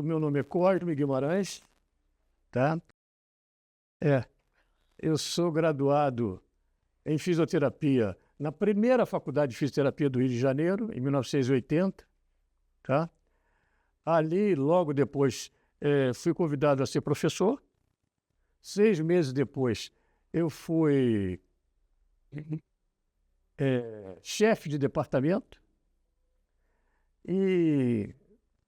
Meu nome é Cosme Guimarães, tá? Eu sou graduado em fisioterapia na primeira faculdade de fisioterapia do Rio de Janeiro, em 1980, tá? Ali, logo depois, fui convidado a ser professor. 6 meses depois, eu fui chefe de departamento e,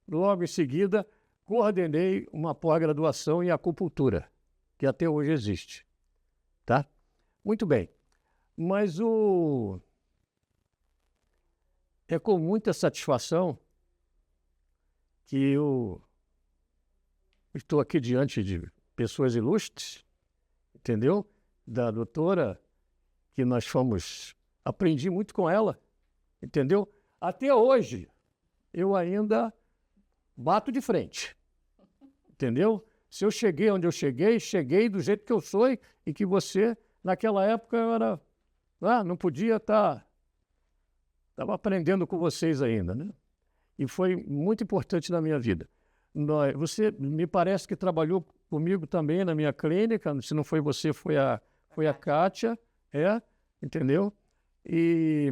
logo em seguida, coordenei uma pós-graduação em acupuntura, que até hoje existe, tá? Muito bem, mas é com muita satisfação que eu estou aqui diante de pessoas ilustres, entendeu? Da doutora, que nós aprendi muito com ela, entendeu? Até hoje, eu ainda bato de frente, entendeu? Se eu cheguei onde eu cheguei do jeito que eu sou e que você, naquela época, não podia estar... Estava aprendendo com vocês ainda, né? E foi muito importante na minha vida. Você me parece que trabalhou comigo também na minha clínica, se não foi você, foi a Kátia, entendeu? E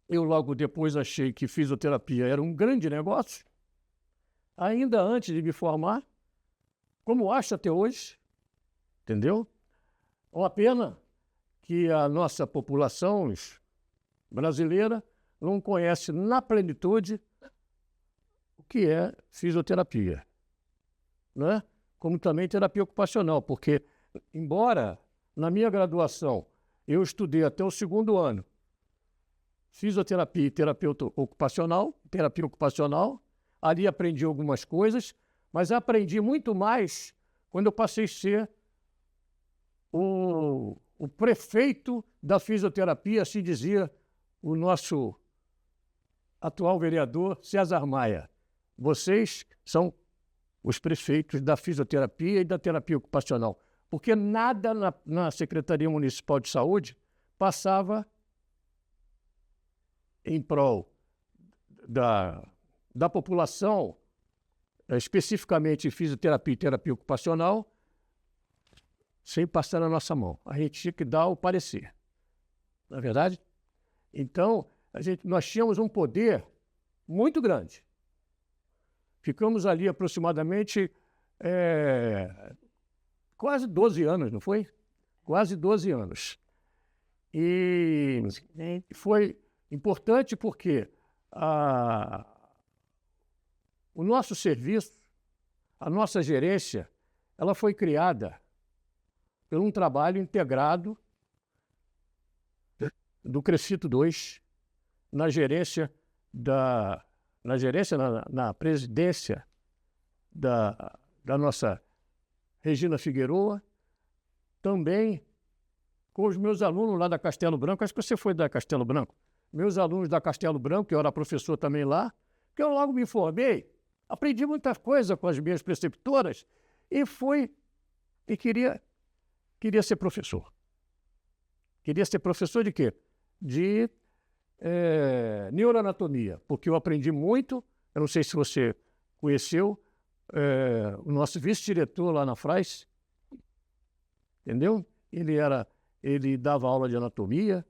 eu logo depois achei que fisioterapia era um grande negócio, ainda antes de me formar, como acho até hoje, entendeu? Uma pena que a nossa população brasileira não conhece na plenitude o que é fisioterapia, né? Como também terapia ocupacional, porque, embora na minha graduação eu estudei até o 2º ano fisioterapia e terapia ocupacional, ali aprendi algumas coisas, mas aprendi muito mais quando eu passei a ser o prefeito da fisioterapia, assim dizia o nosso atual vereador César Maia. Vocês são os prefeitos da fisioterapia e da terapia ocupacional, porque nada na Secretaria Municipal de Saúde passava em prol da população, especificamente em fisioterapia e terapia ocupacional, sem passar na nossa mão. A gente tinha que dar o parecer, não é verdade? Então, nós tínhamos um poder muito grande. Ficamos ali aproximadamente quase 12 anos, não foi? Quase 12 anos. E foi importante porque o nosso serviço, a nossa gerência, ela foi criada por um trabalho integrado do Crescito 2, na presidência da nossa Regina Figueroa, também com os meus alunos lá da Castelo Branco. Acho que você foi da Castelo Branco. Meus alunos da Castelo Branco, que eu era professor também lá, que eu logo me formei, aprendi muita coisa com as minhas preceptoras e queria ser professor. Queria ser professor de quê? De neuroanatomia, porque eu aprendi muito. Eu não sei se você conheceu o nosso vice-diretor lá na Frais, entendeu? Ele dava aula de anatomia.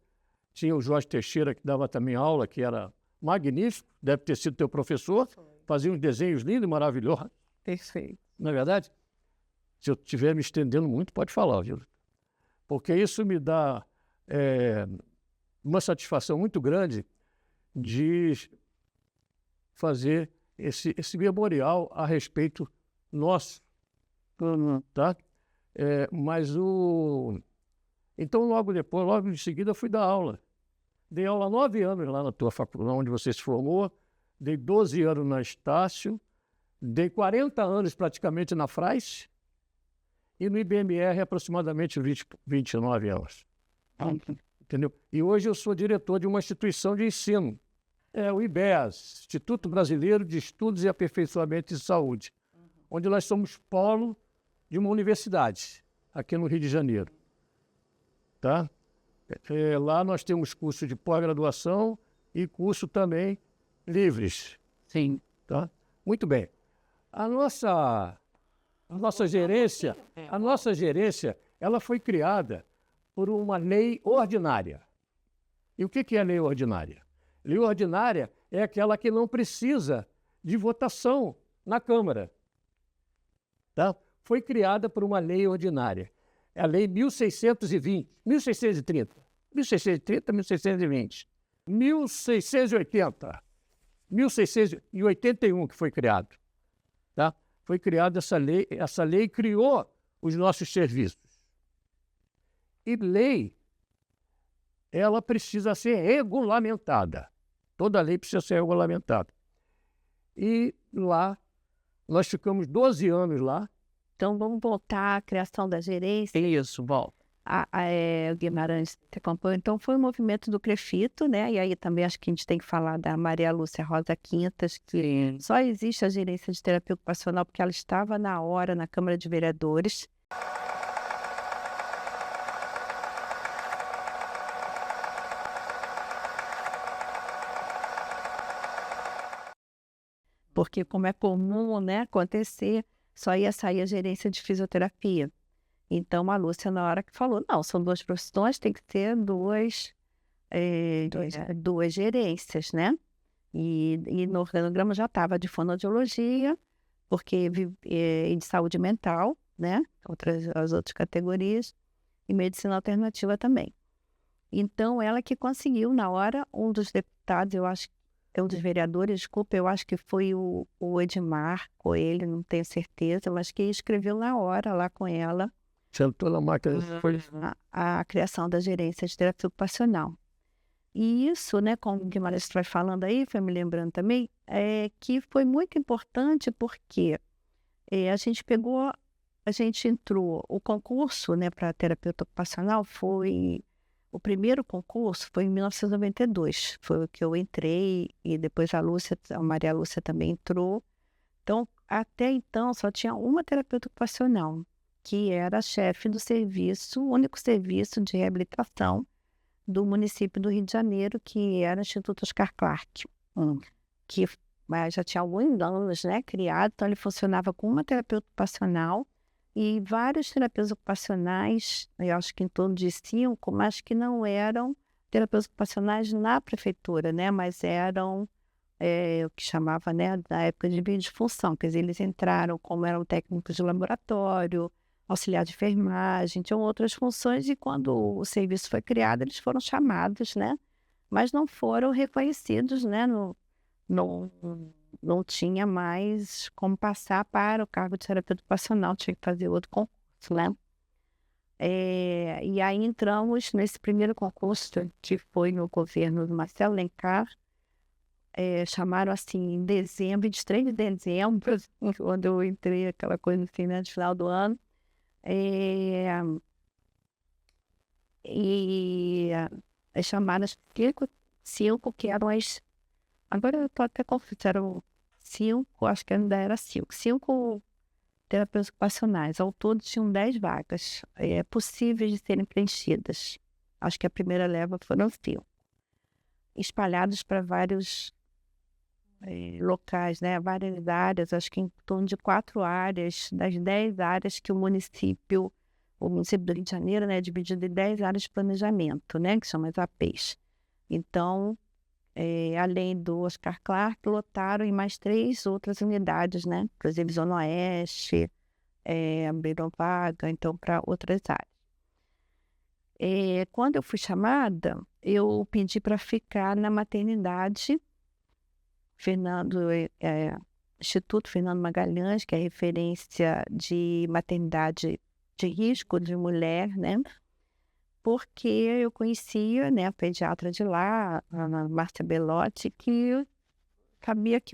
Tinha o Jorge Teixeira, que dava também aula, que era magnífico, deve ter sido teu professor, fazia uns desenhos lindos e maravilhosos. Perfeito. Não é verdade? Se eu estiver me estendendo muito, pode falar, viu? Porque isso me dá uma satisfação muito grande de fazer esse memorial a respeito nosso, tá? Então, logo em seguida, eu fui dar aula. Dei aula 9 anos lá na tua faculdade, onde você se formou. Dei 12 anos na Estácio. Dei 40 anos praticamente na Frais. E no IBMR, aproximadamente 29 anos. Entendeu? E hoje eu sou diretor de uma instituição de ensino. O IBES, Instituto Brasileiro de Estudos e Aperfeiçoamento de Saúde, onde nós somos polo de uma universidade, aqui no Rio de Janeiro. Tá? Lá nós temos curso de pós-graduação e curso também livres. Sim. Tá? Muito bem. A nossa gerência, ela foi criada por uma lei ordinária. E o que é lei ordinária? Lei ordinária é aquela que não precisa de votação na Câmara. Tá? Foi criada por uma lei ordinária. É a Lei 1620, 1630, 1620, 1680, 1681 que foi criado. Tá? Foi criada essa lei criou os nossos serviços. E lei, ela precisa ser regulamentada. Toda lei precisa ser regulamentada. E lá, nós ficamos 12 anos lá. Então, vamos voltar à criação da gerência. Isso, volta. O Guimarães te acompanhou. Então, foi um movimento do Crefito, né? E aí também acho que a gente tem que falar da Maria Lúcia Rosa Quintas, que só existe a gerência de terapia ocupacional porque ela estava na hora na Câmara de Vereadores. Porque, como é comum, né, acontecer, só ia sair a gerência de fisioterapia. Então, a Lúcia, na hora que falou, não, são duas profissões, tem que ter duas gerências, né? E no organograma já estava de fonoaudiologia, porque e de saúde mental, né? As outras categorias, e medicina alternativa também. Então, ela que conseguiu, na hora, um dos deputados, eu acho, um dos vereadores, desculpa, eu acho que foi o Edmar Coelho, não tenho certeza, mas que escreveu na hora lá com ela sentou na máquina, foi a criação da gerência de terapia ocupacional. E isso, né, como o Guimarães vai falando aí, foi me lembrando também, que foi muito importante porque a gente entrou, o concurso, né, para terapeuta ocupacional o primeiro concurso foi em 1992, foi o que eu entrei e depois a Maria Lúcia também entrou. Então, até então, só tinha uma terapeuta ocupacional, que era a chefe do serviço, o único serviço de reabilitação do município do Rio de Janeiro, que era o Instituto Oscar Clarke, que já tinha alguns anos, né, criado, então ele funcionava com uma terapeuta ocupacional e vários terapeutas ocupacionais, eu acho que em torno de 5, mas que não eram terapeutas ocupacionais na prefeitura, né, mas eram o que chamava, né, na época de biodifunção, quer dizer, eles entraram como eram técnicos de laboratório, auxiliar de enfermagem, tinham outras funções e quando o serviço foi criado, eles foram chamados, né, mas não foram reconhecidos, né, não tinha mais como passar para o cargo de terapeuta ocupacional, tinha que fazer outro concurso, né. E aí entramos nesse primeiro concurso, que foi no governo do Marcelo Alencar, chamaram assim em dezembro, 23 de dezembro, quando eu entrei, aquela coisa assim, né, de final do ano. E chamaram as 5 que eram as. Agora eu estou até confusa, eram 5, acho que ainda era 5 terapeutas ocupacionais. Ao todo tinham 10 vagas possíveis de serem preenchidas. Acho que a primeira leva foram 5, espalhados para vários locais, né? Várias áreas, acho que em torno de 4 áreas, das 10 áreas que o município do Rio de Janeiro, né, é dividido em 10 áreas de planejamento, né, que são as APs. Então, além do Oscar Clarke, lotaram em mais 3 outras unidades, né, inclusive Zona Oeste, abriram vaga, então, para outras áreas. Quando eu fui chamada, eu pedi para ficar na maternidade Instituto Fernando Magalhães, que é referência de maternidade de risco de mulher, né? Porque eu conhecia, né, a pediatra de lá, a Márcia Belotti, que sabia que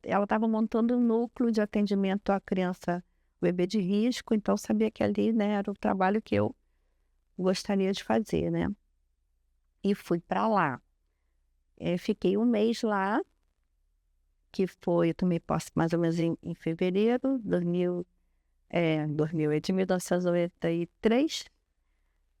ela estava montando um núcleo de atendimento à criança bebê de risco, então sabia que ali, né, era o trabalho que eu gostaria de fazer, né? E fui para lá. Fiquei um mês lá, eu tomei posse mais ou menos em fevereiro de 1993.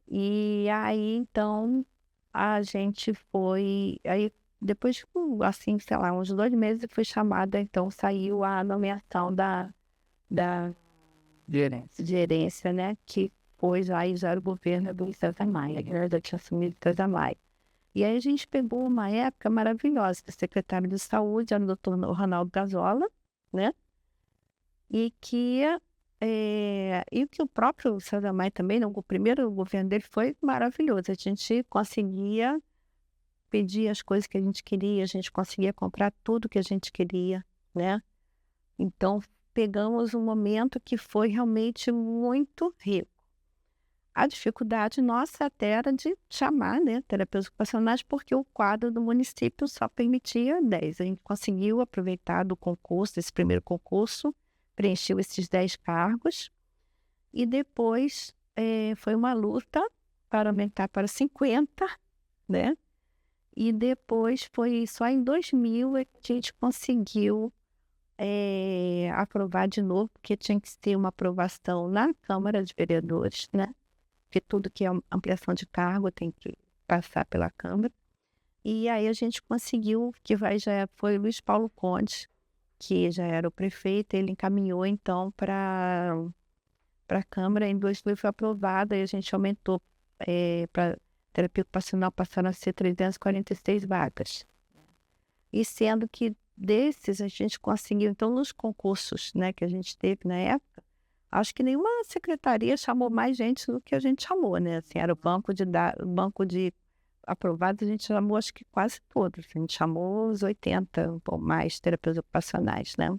E aí, então, a gente foi... Aí depois, assim, sei lá, uns 2 meses, eu fui chamada, então saiu a nomeação da gerência, né, que foi já era o governo do César Maia, que já tinha assumido César Maia. E aí a gente pegou uma época maravilhosa, o secretário de saúde era o doutor Ronaldo Gazola, né, e que o próprio César Maia também, o primeiro governo dele foi maravilhoso, a gente conseguia pedir as coisas que a gente queria, a gente conseguia comprar tudo que a gente queria, né. Então, pegamos um momento que foi realmente muito rico. A dificuldade nossa até era de chamar, né, terapeutas ocupacionais, porque o quadro do município só permitia 10. A gente conseguiu aproveitar do concurso, desse primeiro concurso, preencheu esses 10 cargos, e depois foi uma luta para aumentar para 50, né? E depois foi só em 2000 que a gente conseguiu aprovar de novo, porque tinha que ter uma aprovação na Câmara de Vereadores, né? Porque tudo que é ampliação de cargo tem que passar pela Câmara. E aí a gente conseguiu, foi o Luiz Paulo Conde, que já era o prefeito, ele encaminhou então para a Câmara, em 2000 foi aprovada e a gente aumentou para terapia ocupacional, passaram a ser 346 vagas. E sendo que desses a gente conseguiu, então nos concursos, né, que a gente teve na época, acho que nenhuma secretaria chamou mais gente do que a gente chamou, né? Assim, era o banco de aprovados, a gente chamou acho que quase todos. A gente chamou os 80 ou mais terapeutas ocupacionais, né?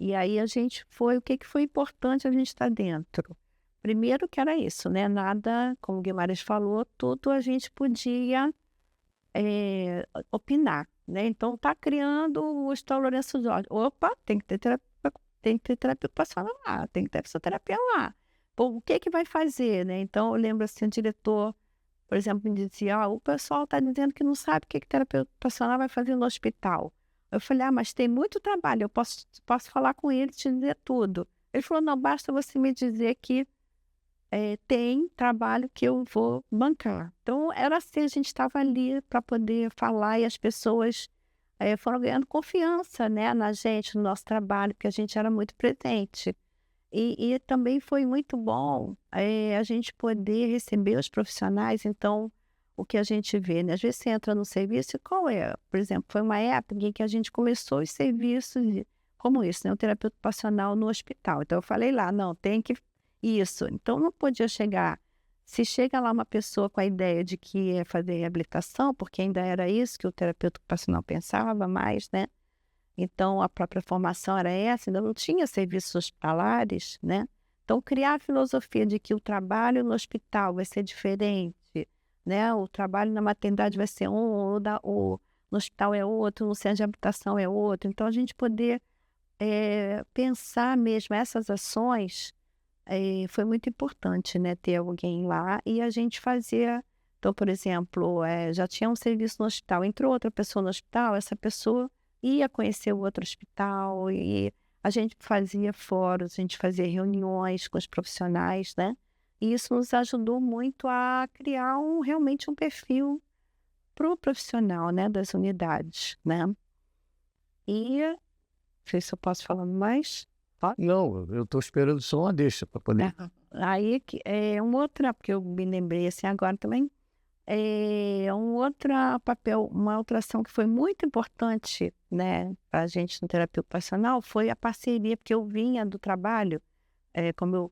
E aí o que foi importante a gente estar dentro? Primeiro que era isso, né? Nada, como o Guimarães falou, tudo a gente podia opinar, né? Então, tá criando o Hospital Lourenço Jorge. Opa, tem que ter terapia ocupacional lá, tem que ter fisioterapia lá. Pô, o que vai fazer, né? Então, eu lembro assim, o diretor, por exemplo, me dizia, o pessoal está dizendo que não sabe o que terapia ocupacional vai fazer no hospital. Eu falei, mas tem muito trabalho, eu posso falar com ele e te dizer tudo. Ele falou, não, basta você me dizer que tem trabalho que eu vou bancar. Então, era assim, a gente estava ali para poder falar e as pessoas foram ganhando confiança, né, na gente, no nosso trabalho, porque a gente era muito presente. E também foi muito bom a gente poder receber os profissionais. Então, o que a gente vê, né? Às vezes você entra no serviço e qual é? Por exemplo, foi uma época em que a gente começou os serviços como isso, né? O terapeuta ocupacional no hospital. Então, eu falei lá, não, tem que isso. Então, não podia chegar. Se chega lá uma pessoa com a ideia de que ia fazer reabilitação, porque ainda era isso que o terapeuta ocupacional pensava mais, né? Então, a própria formação era essa, ainda não tinha serviços hospitalares, né? Então, criar a filosofia de que o trabalho no hospital vai ser diferente, né? O trabalho na maternidade vai ser no hospital é outro, no centro de habitação é outro. Então, a gente poder pensar mesmo essas ações foi muito importante, né? Ter alguém lá e a gente fazia. Então, por exemplo, já tinha um serviço no hospital, entrou outra pessoa no hospital, essa pessoa ia conhecer o outro hospital e a gente fazia fóruns, a gente fazia reuniões com os profissionais, né? E isso nos ajudou muito a criar realmente um perfil para o profissional, né, das unidades, né? E não sei se eu posso falar mais. Pode? Não, eu estou esperando só uma deixa para poder. Aí uma outra, porque eu me lembrei assim agora também, um outro papel, uma outra ação que foi muito importante, né, para a gente no terapia ocupacional foi a parceria, porque eu vinha do trabalho, como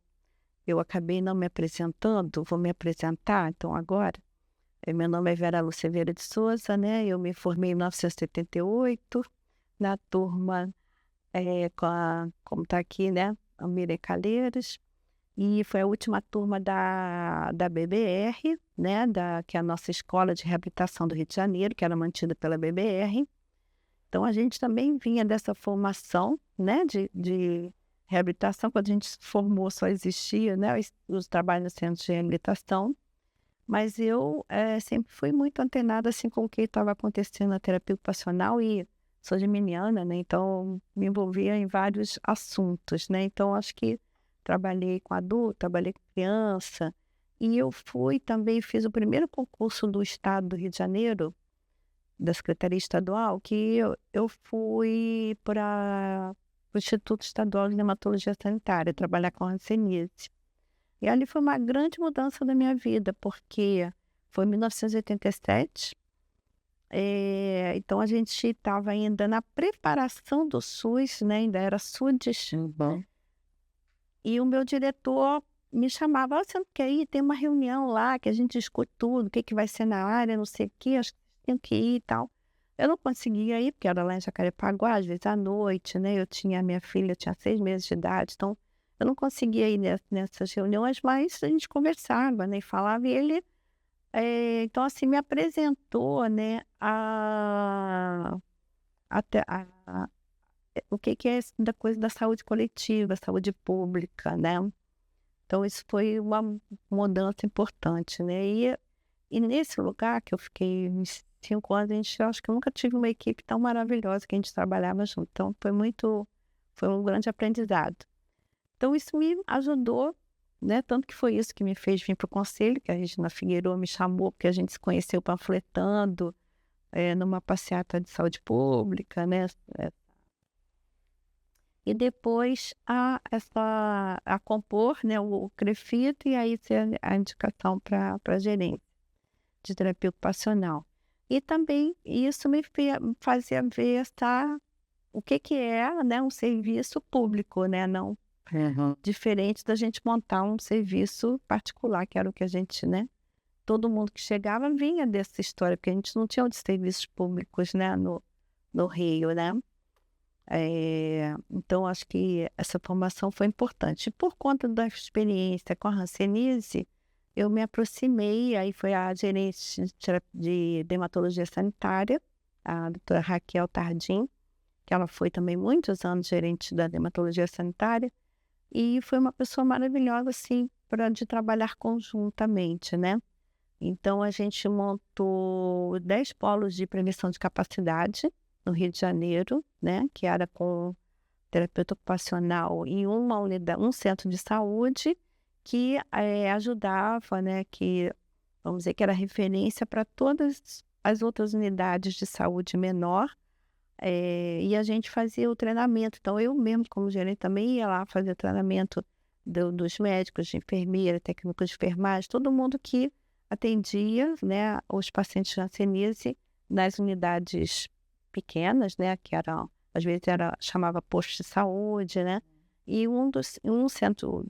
eu acabei não me apresentando, vou me apresentar, então agora, meu nome é Vera Lúcia Vieira de Souza, né, eu me formei em 1978, na turma, como está aqui, né, a Miriam Calheiros, e foi a última turma da BBR, né, que é a nossa escola de reabilitação do Rio de Janeiro, que era mantida pela BBR. Então, a gente também vinha dessa formação, né, de reabilitação. Quando a gente se formou, só existia, né, os trabalhos no centro de reabilitação. Mas eu sempre fui muito antenada assim, com o que estava acontecendo na terapia ocupacional e sou geminiana, né, então me envolvia em vários assuntos, né. Então, acho que trabalhei com adulto, trabalhei com criança, e eu fiz o primeiro concurso do estado do Rio de Janeiro, da Secretaria Estadual, que eu fui para o Instituto Estadual de Dermatologia Sanitária, trabalhar com hanseníase. E ali foi uma grande mudança da minha vida, porque foi em 1987, então a gente estava ainda na preparação do SUS, né, ainda era SUDES, e o meu diretor me chamava: "Você não quer ir? Tem uma reunião lá que a gente discute tudo, o que que vai ser na área, não sei o quê, acho que tem que ir e tal". Eu não conseguia ir, porque era lá em Jacarepaguá, às vezes à noite, né, a minha filha tinha 6 meses de idade, então eu não conseguia ir nessas reuniões, mas a gente conversava, né, e falava, e ele, então assim, me apresentou, né, até o que que é esse da coisa da saúde coletiva, saúde pública, né. Então isso foi uma mudança importante, né. E nesse lugar que eu fiquei uns 5 anos, eu acho que eu nunca tive uma equipe tão maravilhosa que a gente trabalhava junto, então foi um grande aprendizado. Então isso me ajudou, né, tanto que foi isso que me fez vir para o conselho, que a Regina Figueroa me chamou, porque a gente se conheceu panfletando, numa passeata de saúde pública, né, e depois a compor, né, o CREFIT, e aí ter a indicação para gerência de terapia ocupacional. E também isso me fazia ver o que que é, né, um serviço público, né, não diferente da gente montar um serviço particular, que era o que a gente, né, todo mundo que chegava vinha dessa história, porque a gente não tinha outros serviços públicos, né, no Rio, né. Então acho que essa formação foi importante. E por conta da experiência com a hanseníase, eu me aproximei, aí foi a gerente de dermatologia sanitária, a doutora Raquel Tardim, que ela foi também muitos anos gerente da dermatologia sanitária, e foi uma pessoa maravilhosa, assim, de trabalhar conjuntamente, né. Então a gente montou 10 polos de prevenção de capacidade no Rio de Janeiro, né, que era com terapeuta ocupacional em um centro de saúde que, ajudava, né, que, vamos dizer, que era referência para todas as outras unidades de saúde menor, e a gente fazia o treinamento. Então eu mesmo, como gerente, também ia lá fazer treinamento dos médicos, de enfermeira, técnicos de enfermagem, todo mundo que atendia, né, os pacientes de hanseníase nas unidades pequenas, né, que eram, às vezes chamava posto de saúde, né, e um centro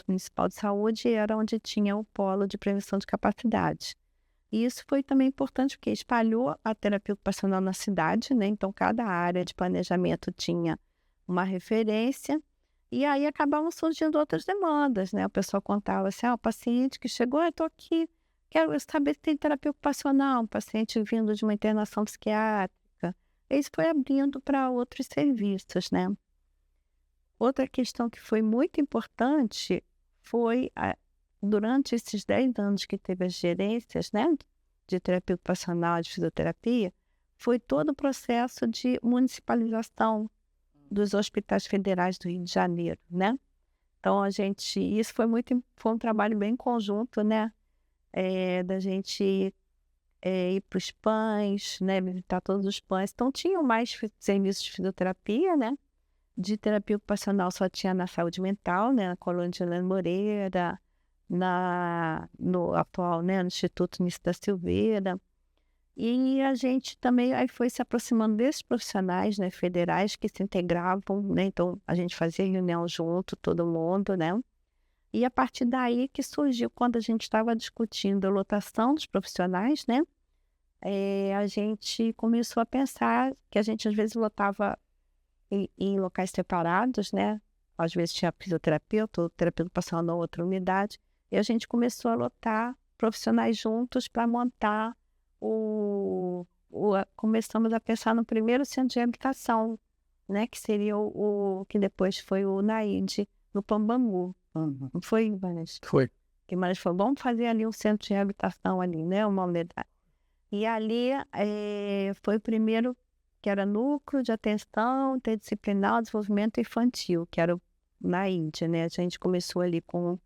municipal de saúde era onde tinha o polo de prevenção de capacidade. E isso foi também importante porque espalhou a terapia ocupacional na cidade, né, então cada área de planejamento tinha uma referência, e aí acabavam surgindo outras demandas, né, o pessoal contava assim: o paciente que chegou, eu estou aqui, quero saber se tem terapia ocupacional, um paciente vindo de uma internação psiquiátrica. Isso foi abrindo para outros serviços, né. Outra questão que foi muito importante foi durante esses 10 anos que teve as gerências, né, de terapia ocupacional, de fisioterapia, foi todo o processo de municipalização dos hospitais federais do Rio de Janeiro, né. Então isso foi um trabalho bem conjunto, né, da gente ir para os PANs, né, visitar todos os PANs. Então tinham mais serviços de fisioterapia, né, de terapia ocupacional só tinha na saúde mental, né, na Colônia de Helena Moreira, no atual, né, no Instituto Nisso da Silveira. E a gente também aí foi se aproximando desses profissionais, né, federais que se integravam, né, então a gente fazia reunião junto, todo mundo, né. E a partir daí que surgiu, quando a gente estava discutindo a lotação dos profissionais, né, a gente começou a pensar que a gente às vezes lotava em locais separados, né, às vezes tinha fisioterapeuta ou terapeuta ocupacional na outra unidade, e a gente começou a lotar profissionais juntos para montar começamos a pensar no primeiro centro de reabilitação, né, que seria o que depois foi o NAID, no Pambangu. Não foi, Vanessa? Foi. Guimarães falou: vamos fazer ali um centro de reabilitação ali, né, uma unidade. E ali foi o primeiro, que era Núcleo de Atenção Interdisciplinar ao Desenvolvimento Infantil, que era o NAID, né. A gente começou ali com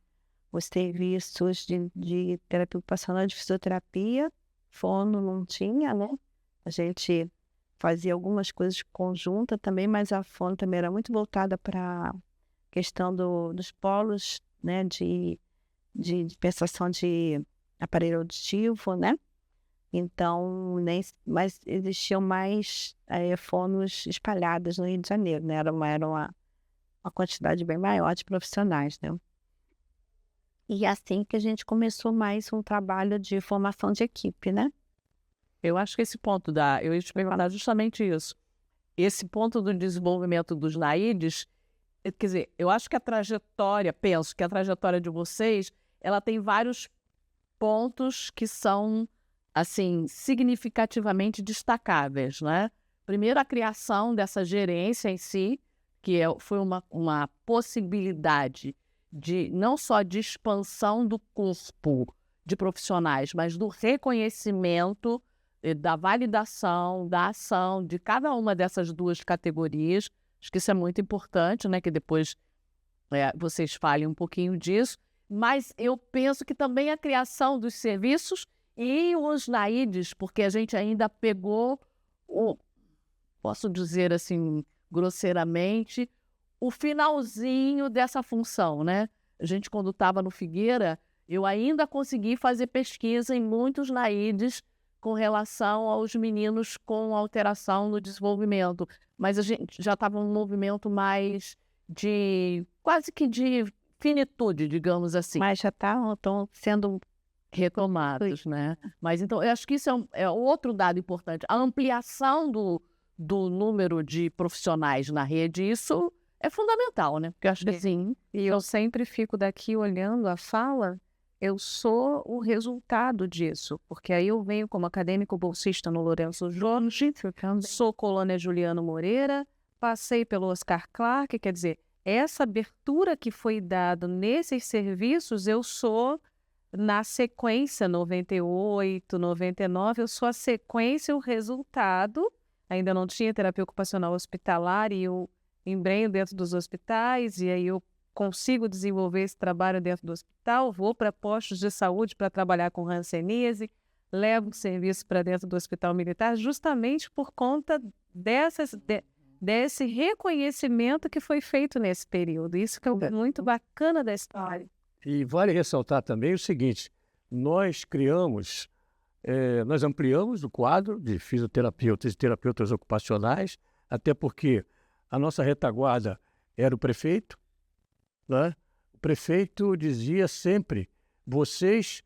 os serviços de terapia ocupacional, de fisioterapia, fono não tinha, né, A gente fazia algumas coisas conjuntas também, mas a fono também era muito voltada para a questão dos polos, né, de dispensação de aparelho auditivo, né? Então, mas existiam mais fonos espalhadas no Rio de Janeiro, né? Era uma quantidade bem maior de profissionais, né? E assim que a gente começou mais um trabalho de formação de equipe, né? Eu acho que esse ponto eu ia te perguntar justamente isso. Esse ponto do desenvolvimento dos NAIDs, quer dizer, eu acho que penso que a trajetória de vocês, ela tem vários pontos que são, assim, significativamente destacáveis, né? Primeiro, a criação dessa gerência em si, foi uma possibilidade de não só de expansão do corpo de profissionais, mas do reconhecimento, da validação, da ação de cada uma dessas duas categorias. Acho que isso é muito importante, né? Que depois vocês falem um pouquinho disso. Mas eu penso que também a criação dos serviços e os NAIDs, porque a gente ainda pegou, posso dizer assim, grosseiramente, o finalzinho dessa função, né? A gente, quando estava no Figueira, eu ainda consegui fazer pesquisa em muitos NAIDs com relação aos meninos com alteração no desenvolvimento. Mas a gente já estava num movimento mais quase que de finitude, digamos assim. Mas já estão sendo retomados, né? Mas então, eu acho que isso é outro dado importante. A ampliação do número de profissionais na rede, isso é fundamental, né? Porque eu acho que assim... E eu sempre fico daqui olhando a fala, eu sou o resultado disso, porque aí eu venho como acadêmico bolsista no Lourenço Jorge, sou colônia Juliano Moreira, passei pelo Oscar Clarke, quer dizer, essa abertura que foi dada nesses serviços, eu sou, na sequência, 98, 99, eu sou a sequência, o resultado. Ainda não tinha terapia ocupacional hospitalar e eu embrenho dentro dos hospitais e aí eu consigo desenvolver esse trabalho dentro do hospital, vou para postos de saúde para trabalhar com hanseníase, levo o serviço para dentro do hospital militar justamente por conta desse reconhecimento que foi feito nesse período. Isso que é muito bacana da história. E vale ressaltar também o seguinte, nós ampliamos o quadro de fisioterapeutas e terapeutas ocupacionais, até porque a nossa retaguarda era o prefeito, né? O prefeito dizia sempre, vocês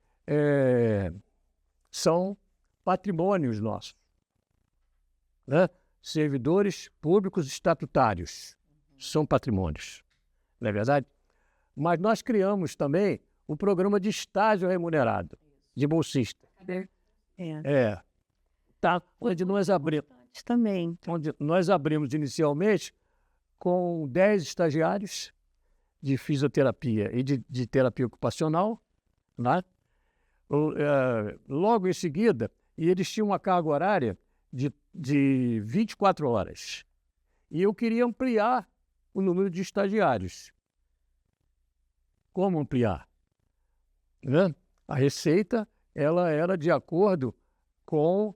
são patrimônios nossos, né? Servidores públicos estatutários são patrimônios, não é verdade? Mas nós criamos também o programa de estágio remunerado, de bolsista. Tá, onde nós abrimos inicialmente com 10 estagiários de fisioterapia e de terapia ocupacional, né? Logo em seguida, e eles tinham uma carga horária de 24 horas. E eu queria ampliar o número de estagiários. Como ampliar? Né? A receita ela era de acordo com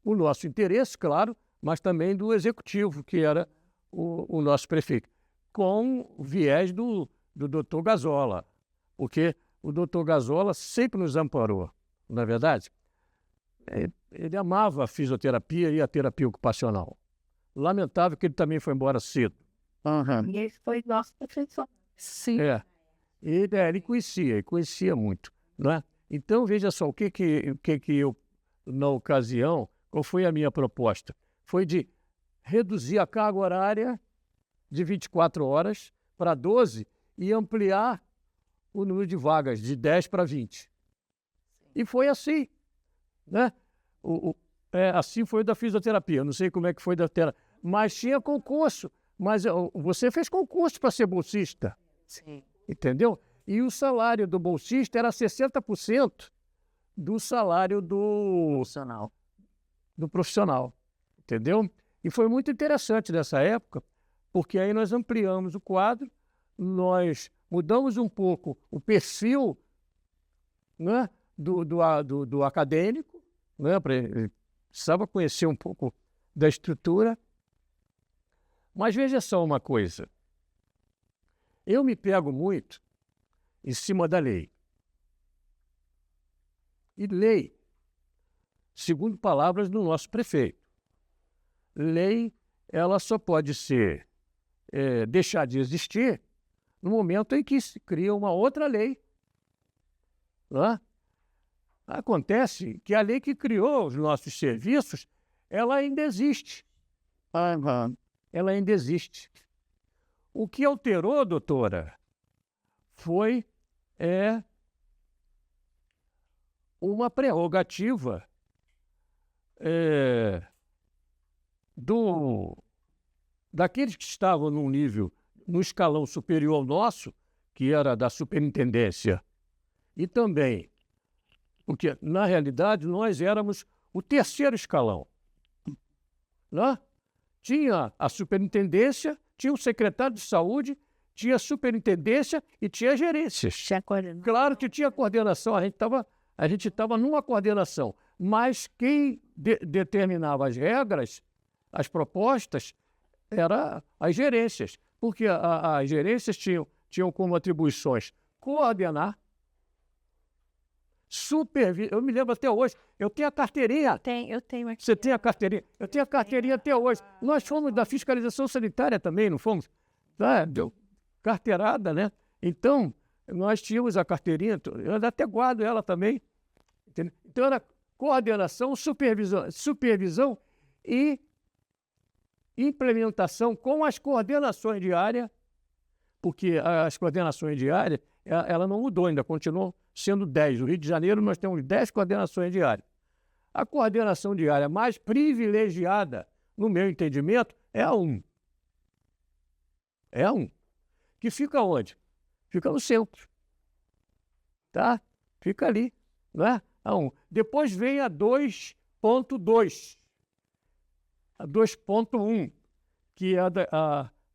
o nosso interesse, claro, mas também do executivo, que era o nosso prefeito, com o viés do doutor Gazola, porque o doutor Gazola sempre nos amparou, não é verdade? Ele amava a fisioterapia e a terapia ocupacional. Lamentável que ele também foi embora cedo. E ele foi nosso professor. Sim. Ele conhecia muito, não é? Então, veja só, o que eu, na ocasião, qual foi a minha proposta? Foi de reduzir a carga horária de 24 horas para 12 e ampliar o número de vagas de 10 para 20. E foi assim, né? Assim foi da fisioterapia, não sei como é que foi da terapia, mas tinha concurso. Mas você fez concurso para ser bolsista. Sim. Entendeu? E o salário do bolsista era 60% do salário do profissional. Entendeu? E foi muito interessante nessa época, porque aí nós ampliamos o quadro, nós mudamos um pouco o perfil, né, do acadêmico, né, precisava conhecer um pouco da estrutura. Mas veja só uma coisa. Eu me pego muito em cima da lei. E lei, segundo palavras do nosso prefeito, lei ela só pode ser deixar de existir no momento em que se cria uma outra lei. Não é? Acontece que a lei que criou os nossos serviços, ela ainda existe. Ela ainda existe. O que alterou, doutora, foi uma prerrogativa daqueles que estavam no escalão superior ao nosso, que era da superintendência, e também, porque na realidade nós éramos o terceiro escalão. Né? Tinha a superintendência, tinha o secretário de saúde, tinha a superintendência e tinha gerências. Tinha coordenação. Claro que tinha coordenação, a gente estava numa coordenação, mas quem determinava as regras, as propostas, eram as gerências, porque as gerências tinham como atribuições coordenar, supervisar. Eu me lembro até hoje, eu tenho a carteirinha. Eu tenho aqui. Você tem a carteirinha? Eu tenho a carteirinha até hoje. Nós fomos da fiscalização sanitária também, não fomos? Deu carteirada, né? Então, nós tínhamos a carteirinha, eu até guardo ela também. Entendeu? Então, era coordenação, supervisão e implementação com as coordenações de área, porque as coordenações de área, ela não mudou ainda, continuou sendo 10. No Rio de Janeiro, nós temos 10 coordenações de área. A coordenação de área mais privilegiada, no meu entendimento, é a 1. É a 1. Que fica onde? Fica no centro. Tá? Fica ali, não é? A 1. Depois vem a 2.2. A 2.1, que é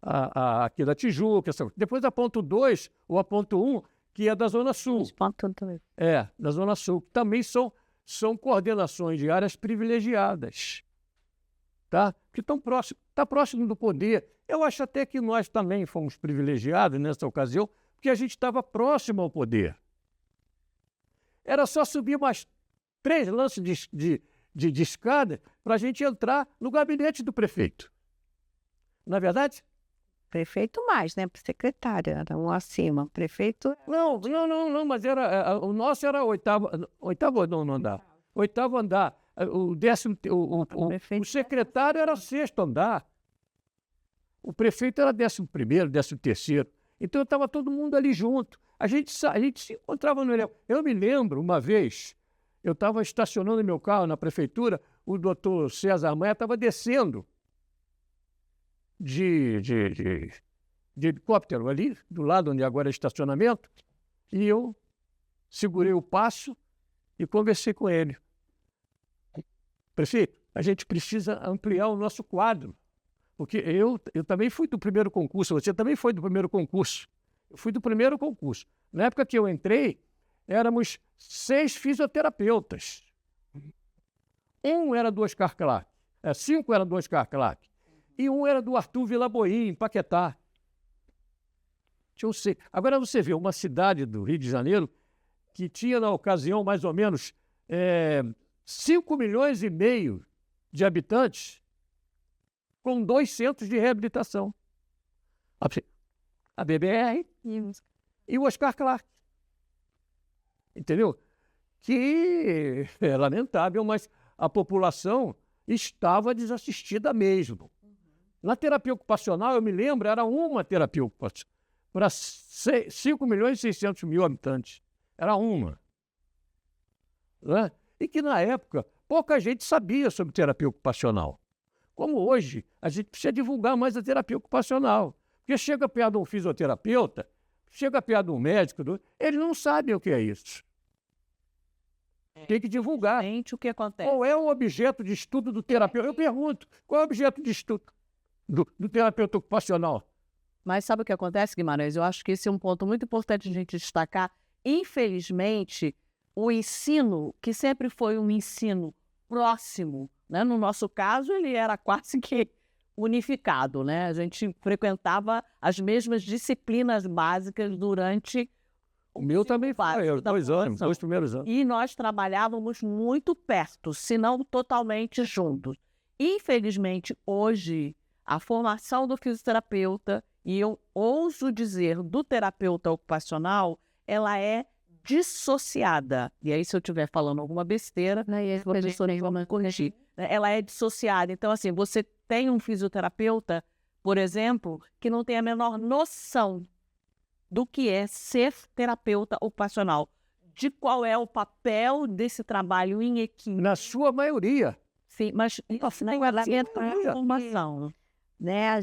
aqui da Tijuca. Depois a ponto 2 ou a ponto 1, que é da Zona Sul. Da Zona Sul. Também são coordenações de áreas privilegiadas. Tá? Que está próximo do poder. Eu acho até que nós também fomos privilegiados nessa ocasião, porque a gente estava próximo ao poder. Era só subir mais 3 lances de escada para a gente entrar no gabinete do prefeito. Não é verdade? Prefeito mais, né? Secretário, era um acima. Prefeito... Não, mas o nosso era oitavo andar. 8º andar. O secretário era 6º andar. O prefeito era 11º, 13º. Então estava todo mundo ali junto. A gente se encontrava no elevador. Eu me lembro, uma vez, eu estava estacionando meu carro na prefeitura, o doutor César Maia estava descendo de helicóptero ali, do lado onde agora é estacionamento, e eu segurei o passo e conversei com ele. Prefeito, a gente precisa ampliar o nosso quadro, porque eu também fui do primeiro concurso, você também foi do primeiro concurso. Eu fui do primeiro concurso. Na época que eu entrei, éramos 6 fisioterapeutas. 1 era do Oscar Clark, 5 era do Oscar Clark, e 1 era do Arthur Villaboim, em Paquetá. Agora você vê uma cidade do Rio de Janeiro que tinha, na ocasião, mais ou menos 5,5 milhões de habitantes, com 2 centros de reabilitação. A BBR e o Oscar Clark. Entendeu? Que é lamentável, mas a população estava desassistida mesmo. Na terapia ocupacional, eu me lembro, era uma terapia ocupacional para 5 milhões e 600 mil habitantes. Era uma. Né? E que, na época, pouca gente sabia sobre terapia ocupacional. Como hoje, a gente precisa divulgar mais a terapia ocupacional. Porque chega perto de um fisioterapeuta, chega perto de um médico, eles não sabem o que é isso. Tem que divulgar. Gente, o que acontece? Qual é o objeto de estudo do terapeuta? Eu pergunto, qual é o objeto de estudo do terapeuta ocupacional? Mas sabe o que acontece, Guimarães? Eu acho que esse é um ponto muito importante a gente destacar. Infelizmente, o ensino, que sempre foi um ensino próximo, né? No nosso caso, ele era quase que unificado, né? A gente frequentava as mesmas disciplinas básicas durante O meu também foi, da 2 anos, formação. 2 primeiros anos. E nós trabalhávamos muito perto, se não totalmente juntos. Infelizmente, hoje, a formação do fisioterapeuta, e eu ouso dizer do terapeuta ocupacional, ela é dissociada. E aí, se eu estiver falando alguma besteira, os professores vão me corrigir. Ela é dissociada. Então, assim, você tem um fisioterapeuta, por exemplo, que não tem a menor noção do que é ser terapeuta ocupacional, de qual é o papel desse trabalho em equipe. Na sua maioria. Sim, mas não é formação. Né,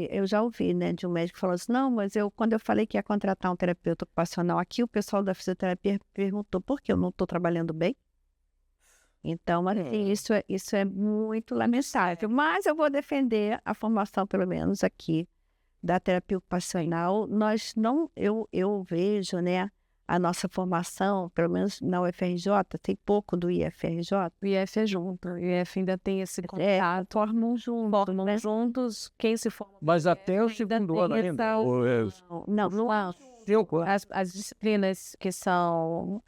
eu já ouvi, né, de um médico que falou assim, não, mas quando eu falei que ia contratar um terapeuta ocupacional aqui, o pessoal da fisioterapia perguntou por que eu não estou trabalhando bem. Então, assim, isso é muito lamentável. Mas eu vou defender a formação, pelo menos aqui, da terapia ocupacional. Eu vejo, né, a nossa formação, pelo menos na UFRJ, tem pouco do IFRJ. O IF é junto, o IF ainda tem esse contato. Formam Juntos, quem se forma... Mas até o segundo ano ainda. Não há. As disciplinas que são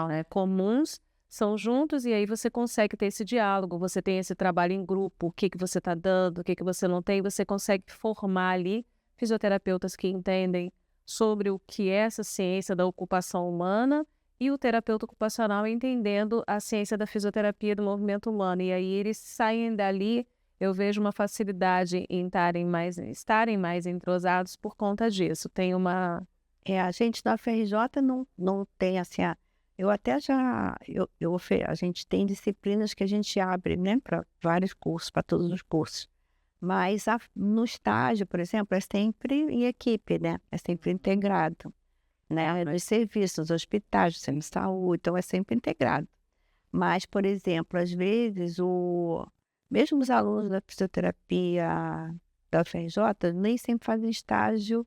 né, comuns são juntos, e aí você consegue ter esse diálogo, você tem esse trabalho em grupo, o que você está dando, o que você não tem, você consegue formar ali fisioterapeutas que entendem sobre o que é essa ciência da ocupação humana e o terapeuta ocupacional entendendo a ciência da fisioterapia do movimento humano. E aí eles saem dali, eu vejo uma facilidade em estarem mais entrosados por conta disso. Tem uma... A gente da UFRJ não tem assim... A gente tem disciplinas que a gente abre, né, para vários cursos, para todos os cursos. Mas no estágio, por exemplo, é sempre em equipe, né? É sempre integrado, né? Nos serviços, nos hospitais, no centro de saúde, então é sempre integrado. Mas, por exemplo, às vezes, mesmo os alunos da fisioterapia da UFRJ nem sempre fazem estágio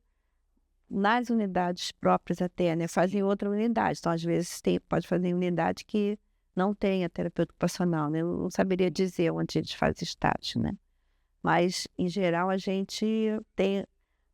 nas unidades próprias até, né? Fazem outra unidade. Então, às vezes, pode fazer em unidade que não tenha terapeuta ocupacional, né? Eu não saberia dizer onde eles fazem estágio, né? Mas, em geral, a gente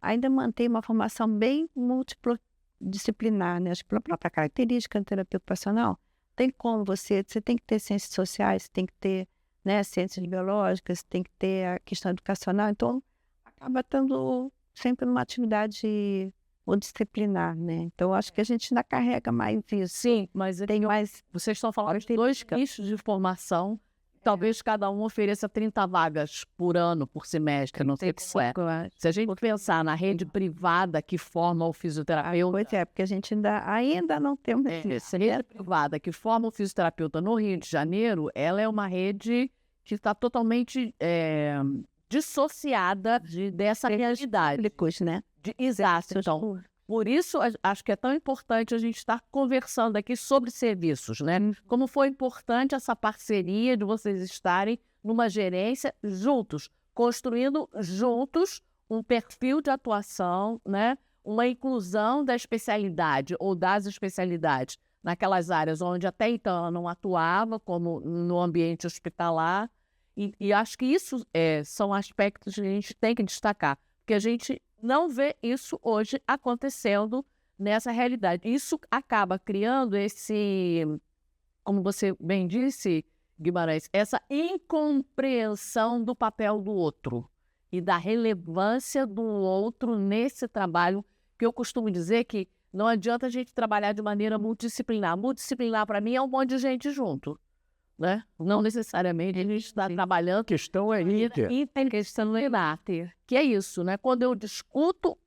ainda mantém uma formação bem multidisciplinar, né? Acho que pela própria característica do terapeuta ocupacional, tem como você tem que ter ciências sociais, você tem que ter, né, ciências biológicas, tem que ter a questão educacional, então acaba estando sempre numa atividade multidisciplinar, né? Então, acho que a gente ainda carrega mais isso. Sim, mas vocês estão falando de 2 nichos de formação. Talvez cada um ofereça 30 vagas por ano, por semestre, não sei o que é. Se a gente pensar na rede privada que forma o fisioterapeuta... Pois é, porque a gente ainda não tem uma rede privada que forma o fisioterapeuta no Rio de Janeiro, ela é uma rede que está totalmente dissociada dessa realidade. Públicos, né? Exato, então... Por isso, acho que é tão importante a gente estar conversando aqui sobre serviços, né? Como foi importante essa parceria de vocês estarem numa gerência juntos, construindo juntos um perfil de atuação, né? Uma inclusão da especialidade ou das especialidades naquelas áreas onde até então ela não atuava, como no ambiente hospitalar. E acho que isso são aspectos que a gente tem que destacar, porque a gente não vê isso hoje acontecendo nessa realidade. Isso acaba criando como você bem disse, Guimarães, essa incompreensão do papel do outro e da relevância do outro nesse trabalho, que eu costumo dizer que não adianta a gente trabalhar de maneira multidisciplinar. Multidisciplinar, para mim, é um monte de gente junto, né? Não necessariamente a gente está trabalhando... A questão é interdisciplinar, que é isso, né? Quando eu discuto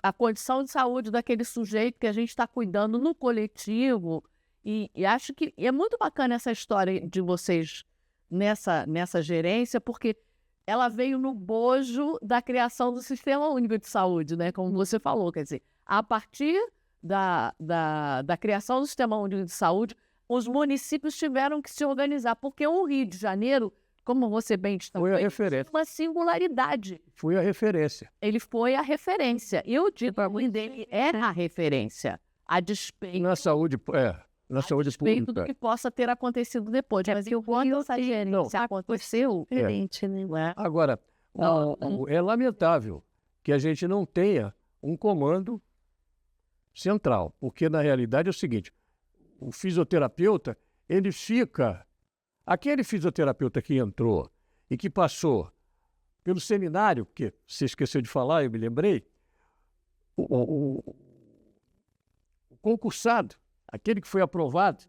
a condição de saúde daquele sujeito que a gente está cuidando no coletivo, e acho que é muito bacana essa história de vocês nessa gerência, porque ela veio no bojo da criação do Sistema Único de Saúde, né? Como você falou, quer dizer, a partir da criação do Sistema Único de Saúde, os municípios tiveram que se organizar, porque o Rio de Janeiro, como você bem destacou, foi a referência. Uma singularidade. Foi a referência. Ele foi a referência. Eu digo, a mãe dele era a referência. A despeito... Na saúde, na saúde Respeito do pública. que possa ter acontecido depois. Mas enquanto essa gerência aconteceu, Diferente, né? Agora, é lamentável que a gente não tenha um comando central, porque na realidade é o seguinte, o fisioterapeuta, ele fica... Aquele fisioterapeuta que entrou e que passou pelo seminário, que você esqueceu de falar, eu me lembrei, o concursado, aquele que foi aprovado,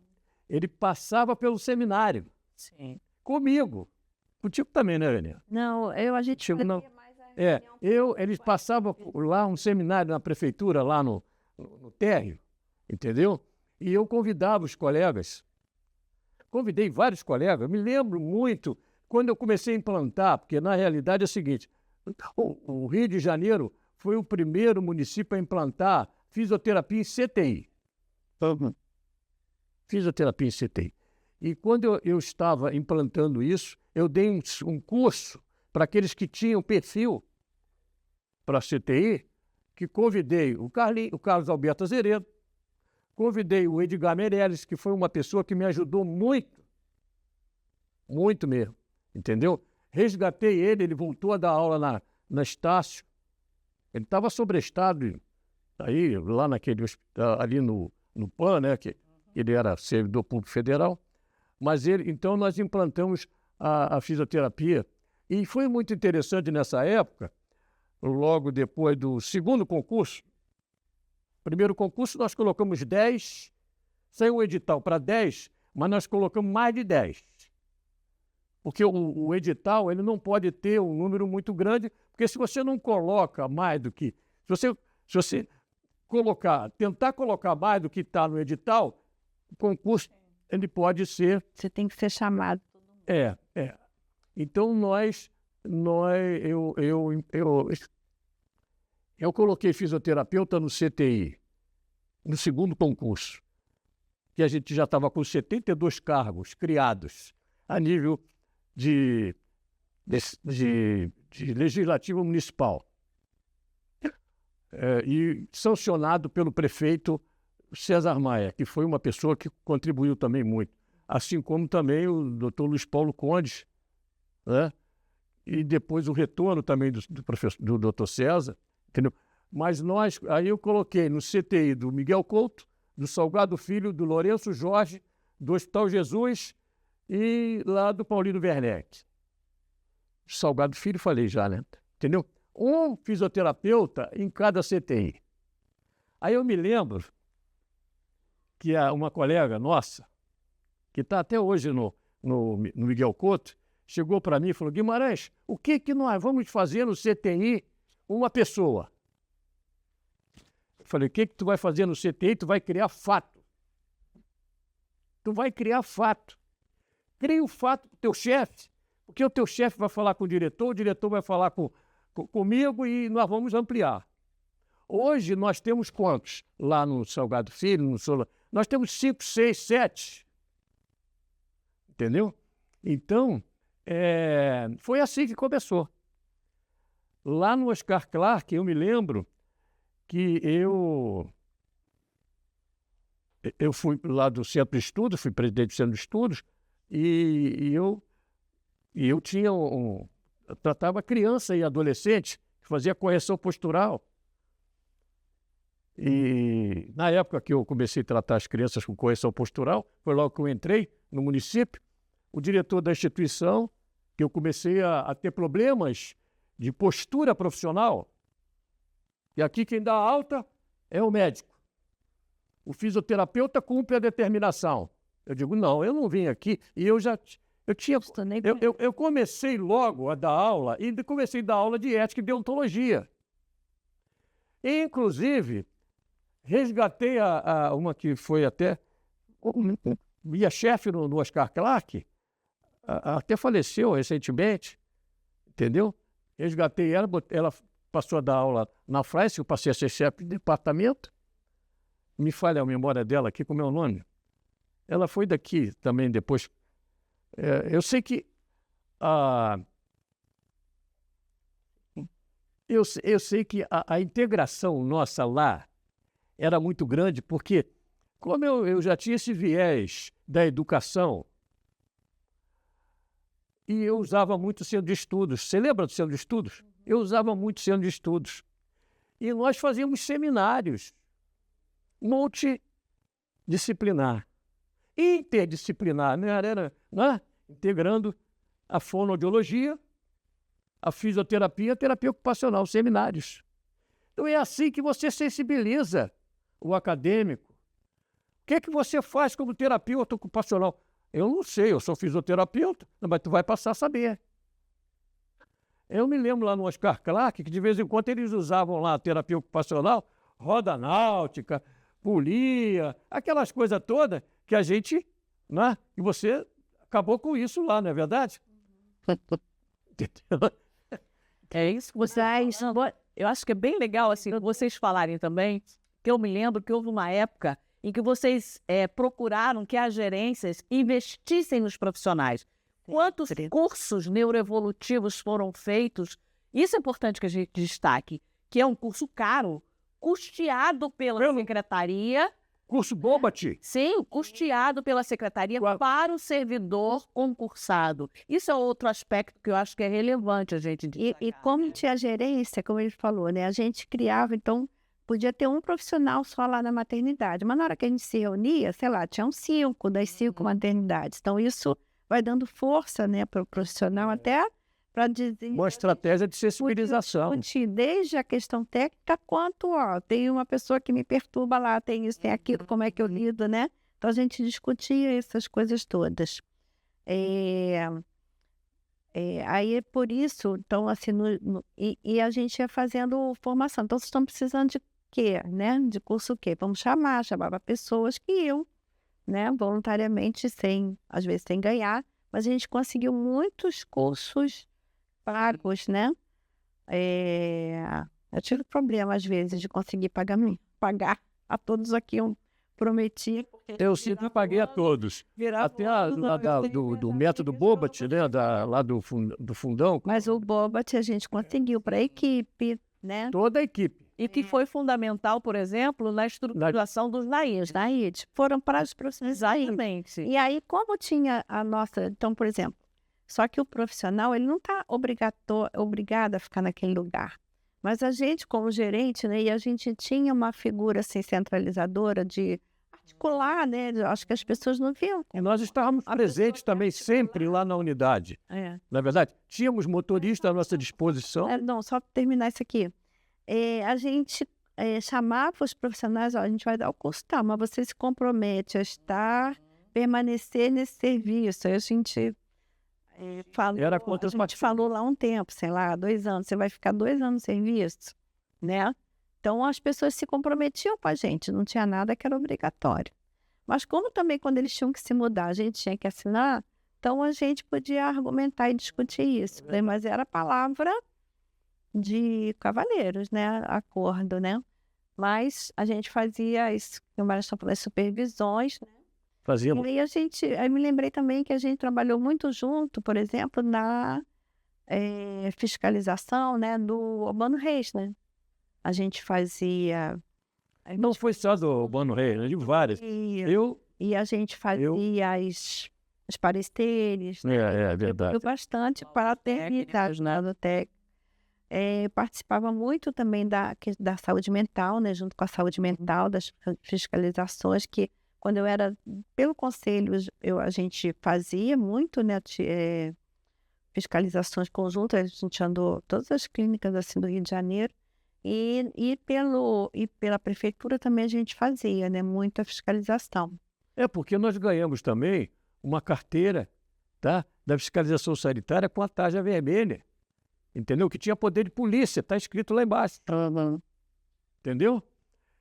ele passava pelo seminário. sim. Comigo. Contigo também, né, Renê? Não, a gente Contigo não. fazia mais a É, reunião eles passavam por lá um seminário na prefeitura, lá no térreo, entendeu? E eu convidava os colegas. Convidei vários colegas. Me lembro muito quando eu comecei a implantar, porque na realidade é o seguinte, o Rio de Janeiro foi o primeiro município a implantar fisioterapia em CTI. Fisioterapia em CTI. E quando eu estava implantando isso, eu dei um curso para aqueles que tinham perfil para CTI, que convidei o Carlos Alberto Azeredo, convidei o Edgar Meirelles, que foi uma pessoa que me ajudou muito, muito mesmo, entendeu? Resgatei ele voltou a dar aula na Estácio, ele estava sobrestado aí, lá naquele hospital, ali no PAN, né, que ele era servidor público federal, mas então nós implantamos a fisioterapia, e foi muito interessante nessa época, logo depois do segundo concurso. Primeiro concurso nós colocamos 10, saiu um edital para 10, mas nós colocamos mais de 10. Porque o edital ele não pode ter um número muito grande, porque se você não coloca mais do que... Se você tentar colocar mais do que está no edital, o concurso ele pode ser... Você tem que ser chamado. É. Então, eu coloquei fisioterapeuta no CTI, no segundo concurso, que a gente já estava com 72 cargos criados a nível de legislativo municipal. E sancionado pelo prefeito César Maia, que foi uma pessoa que contribuiu também muito, assim como também o doutor Luiz Paulo Conde, né? E depois o retorno também do doutor César, entendeu? Mas aí eu coloquei no CTI do Miguel Couto, do Salgado Filho, do Lourenço Jorge, do Hospital Jesus e lá do Paulino Werneck. Salgado Filho, falei já, né? Entendeu? Um fisioterapeuta em cada CTI. Aí eu me lembro que uma colega nossa, que está até hoje no Miguel Couto, chegou para mim e falou: Guimarães, o que nós vamos fazer no CTI uma pessoa? Eu falei: o que tu vai fazer no CTI? Tu vai criar fato. Tu vai criar fato. Cria o fato para o teu chefe, porque o teu chefe vai falar com o diretor vai falar comigo e nós vamos ampliar. Hoje nós temos quantos? Lá no Salgado Filho, nós temos 5, 6, 7. Entendeu? Então, foi assim que começou. Lá no Oscar Clark, eu me lembro que eu fui lá do Centro de Estudos, fui presidente do Centro de Estudos, e eu tinha eu tratava criança e adolescente, fazia correção postural. E na época que eu comecei a tratar as crianças com correção postural, foi logo que eu entrei no município, o diretor da instituição, que eu comecei a ter problemas de postura profissional. E aqui quem dá alta é o médico. O fisioterapeuta cumpre a determinação. Eu digo: não, eu não vim aqui. E eu comecei logo a dar aula, e comecei a dar aula de ética e deontologia. E, inclusive, resgatei uma que foi até minha chefe no Oscar Clark, até faleceu recentemente, entendeu? Resgatei ela passou a dar aula na FRAES, eu passei a ser chefe de departamento. Me falha a memória dela aqui, como é o nome? Ela foi daqui também depois. Eu sei que eu sei que a integração nossa lá era muito grande, porque como eu já tinha esse viés da educação, e eu usava muito centro de estudos. Você lembra do centro de estudos? Eu usava muito centro de estudos. E nós fazíamos seminários multidisciplinar, interdisciplinar, né? Integrando a fonoaudiologia, a fisioterapia, a terapia ocupacional, seminários. Então é assim que você sensibiliza o acadêmico. O que é que você faz como terapeuta ocupacional? Eu não sei, eu sou fisioterapeuta, mas tu vai passar a saber. Eu me lembro lá no Oscar Clarke que de vez em quando eles usavam lá a terapia ocupacional, roda náutica, polia, aquelas coisas todas que a gente, né? E você acabou com isso lá, não é verdade? É isso que você eu acho que é bem legal assim vocês falarem também, que eu me lembro que houve uma época em que vocês procuraram que as gerências investissem nos profissionais. Quantos cursos neuroevolutivos foram feitos? Isso é importante que a gente destaque, que é um curso caro, custeado pela secretaria. Curso Bobat? Sim, custeado pela secretaria para o servidor concursado. Isso é outro aspecto que eu acho que é relevante a gente destacar. E como tinha gerência, como ele falou, né? A gente criava, então, podia ter um profissional só lá na maternidade. Mas na hora que a gente se reunia, sei lá, tinham 5 das 5 maternidades. Então, isso vai dando força, né, para o profissional até para dizer... Uma estratégia de sensibilização. Desde a questão técnica, quanto, tem uma pessoa que me perturba lá, tem isso, tem aquilo, como é que eu lido, né? Então, a gente discutia essas coisas todas. Aí, por isso, então, assim, e a gente ia fazendo formação. Então, vocês estão precisando de quê, né? De curso o quê? Vamos chamava pessoas que iam, né, voluntariamente, às vezes sem ganhar, mas a gente conseguiu muitos cursos pagos, né? Eu tive problema, às vezes, de conseguir pagar a todos aqui. Eu prometi. Eu sempre paguei a todos. Até do método Bobat, né? Lá do fundão. Mas o Bobat a gente conseguiu para a equipe, né? Toda a equipe. E que foi fundamental, por exemplo, na estruturação dos NAIDs. Foram para os profissionais. Exatamente. E aí, como tinha a nossa... Então, por exemplo, só que o profissional, ele não está obrigado a ficar naquele lugar. Mas a gente, como gerente, né? E a gente tinha uma figura, assim, centralizadora de articular, né? Eu acho que as pessoas não viam. E nós estávamos presentes também sempre lá na unidade. Na verdade, tínhamos motorista à nossa disposição. Não, só para terminar isso aqui. A gente chamava os profissionais, a gente vai dar o curso, tá, mas você se compromete a permanecer nesse serviço. Aí a gente falou lá um tempo, sei lá, 2 anos, você vai ficar 2 anos no serviço, né? Então as pessoas se comprometiam com a gente, não tinha nada que era obrigatório. Mas como também quando eles tinham que se mudar, a gente tinha que assinar, então a gente podia argumentar e discutir isso. Mas era palavra de cavaleiros, né? Acordo, né? Mas a gente fazia isso, que o Mário está falando, supervisões, né? Fazíamos. E aí me lembrei também que a gente trabalhou muito junto, por exemplo, na fiscalização, né? Do Urbano Reis, né? A gente fazia... Não foi só do Urbano Reis, né? De várias. E a gente fazia as paresteres. É verdade. Bastante para terminar, né? Do técnico. Participava muito também da saúde mental, né, junto com a saúde mental, das fiscalizações, que quando eu era pelo conselho, a gente fazia muito, né, fiscalizações conjuntas, a gente andou todas as clínicas assim do Rio de Janeiro, e pela prefeitura também a gente fazia, né, muita fiscalização. Porque nós ganhamos também uma carteira, tá, da fiscalização sanitária com a tarja vermelha. Entendeu? Que tinha poder de polícia, está escrito lá embaixo. Entendeu?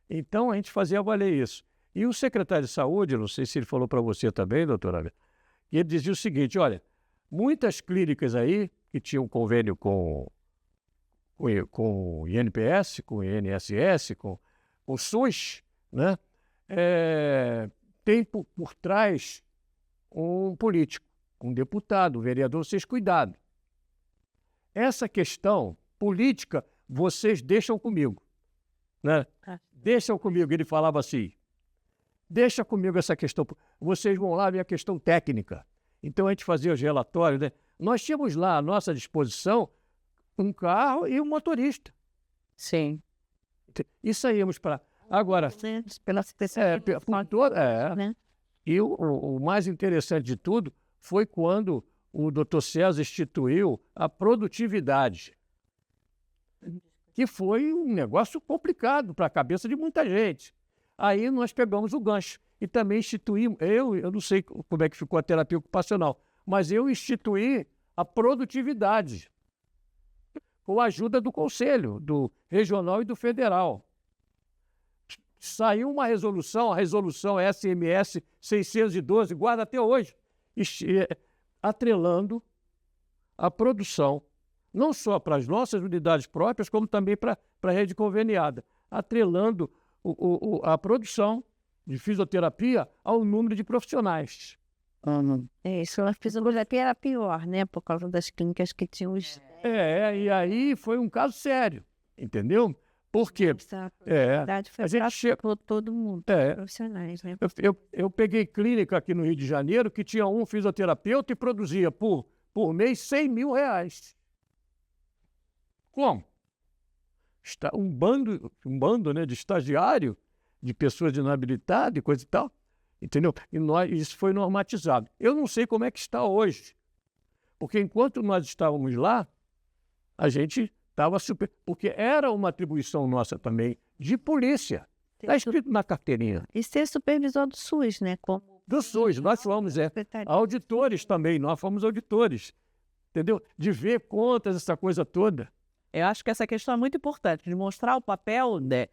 Então, a gente fazia valer isso. E o secretário de saúde, não sei se ele falou para você também, doutora Bela, ele dizia o seguinte, olha, muitas clínicas aí, que tinham convênio com o INPS, com o INSS, com o SUS, né? Tem por trás um político, um deputado, um vereador, vocês cuidado. Essa questão política, vocês deixam comigo, né? Deixam comigo. Ele falava assim, deixa comigo essa questão, vocês vão lá ver a questão técnica. Então a gente fazia os relatórios, né? Nós tínhamos lá à nossa disposição um carro e um motorista. Sim. E saímos para... Agora, Pela né? E o mais interessante de tudo foi quando o Dr. César instituiu a produtividade, que foi um negócio complicado para a cabeça de muita gente. Aí nós pegamos o gancho e também instituímos, eu não sei como é que ficou a terapia ocupacional, mas eu instituí a produtividade, com a ajuda do Conselho, do Regional e do Federal. Saiu uma resolução, a resolução SMS 612, guarda até hoje, atrelando a produção, não só para as nossas unidades próprias, como também para a rede conveniada, atrelando a produção de fisioterapia ao número de profissionais. Isso, a fisioterapia era pior, né? Por causa das clínicas que tinham os... E aí foi um caso sério, entendeu? Por quê? A gente por todo mundo, profissionais, né? Eu peguei clínica aqui no Rio de Janeiro que tinha um fisioterapeuta e produzia por mês R$100 mil. Como? Um bando, né, de estagiário, de pessoas de inabilidade, coisa e tal, entendeu? E isso foi normatizado. Eu não sei como é que está hoje, porque enquanto nós estávamos lá, a gente estava super... Porque era uma atribuição nossa também de polícia. Está escrito na carteirinha. E ser supervisor do SUS, né? Do SUS, nós fomos auditores também, nós fomos auditores, entendeu? De ver contas, essa coisa toda. Eu acho que essa questão é muito importante, de mostrar o papel, né?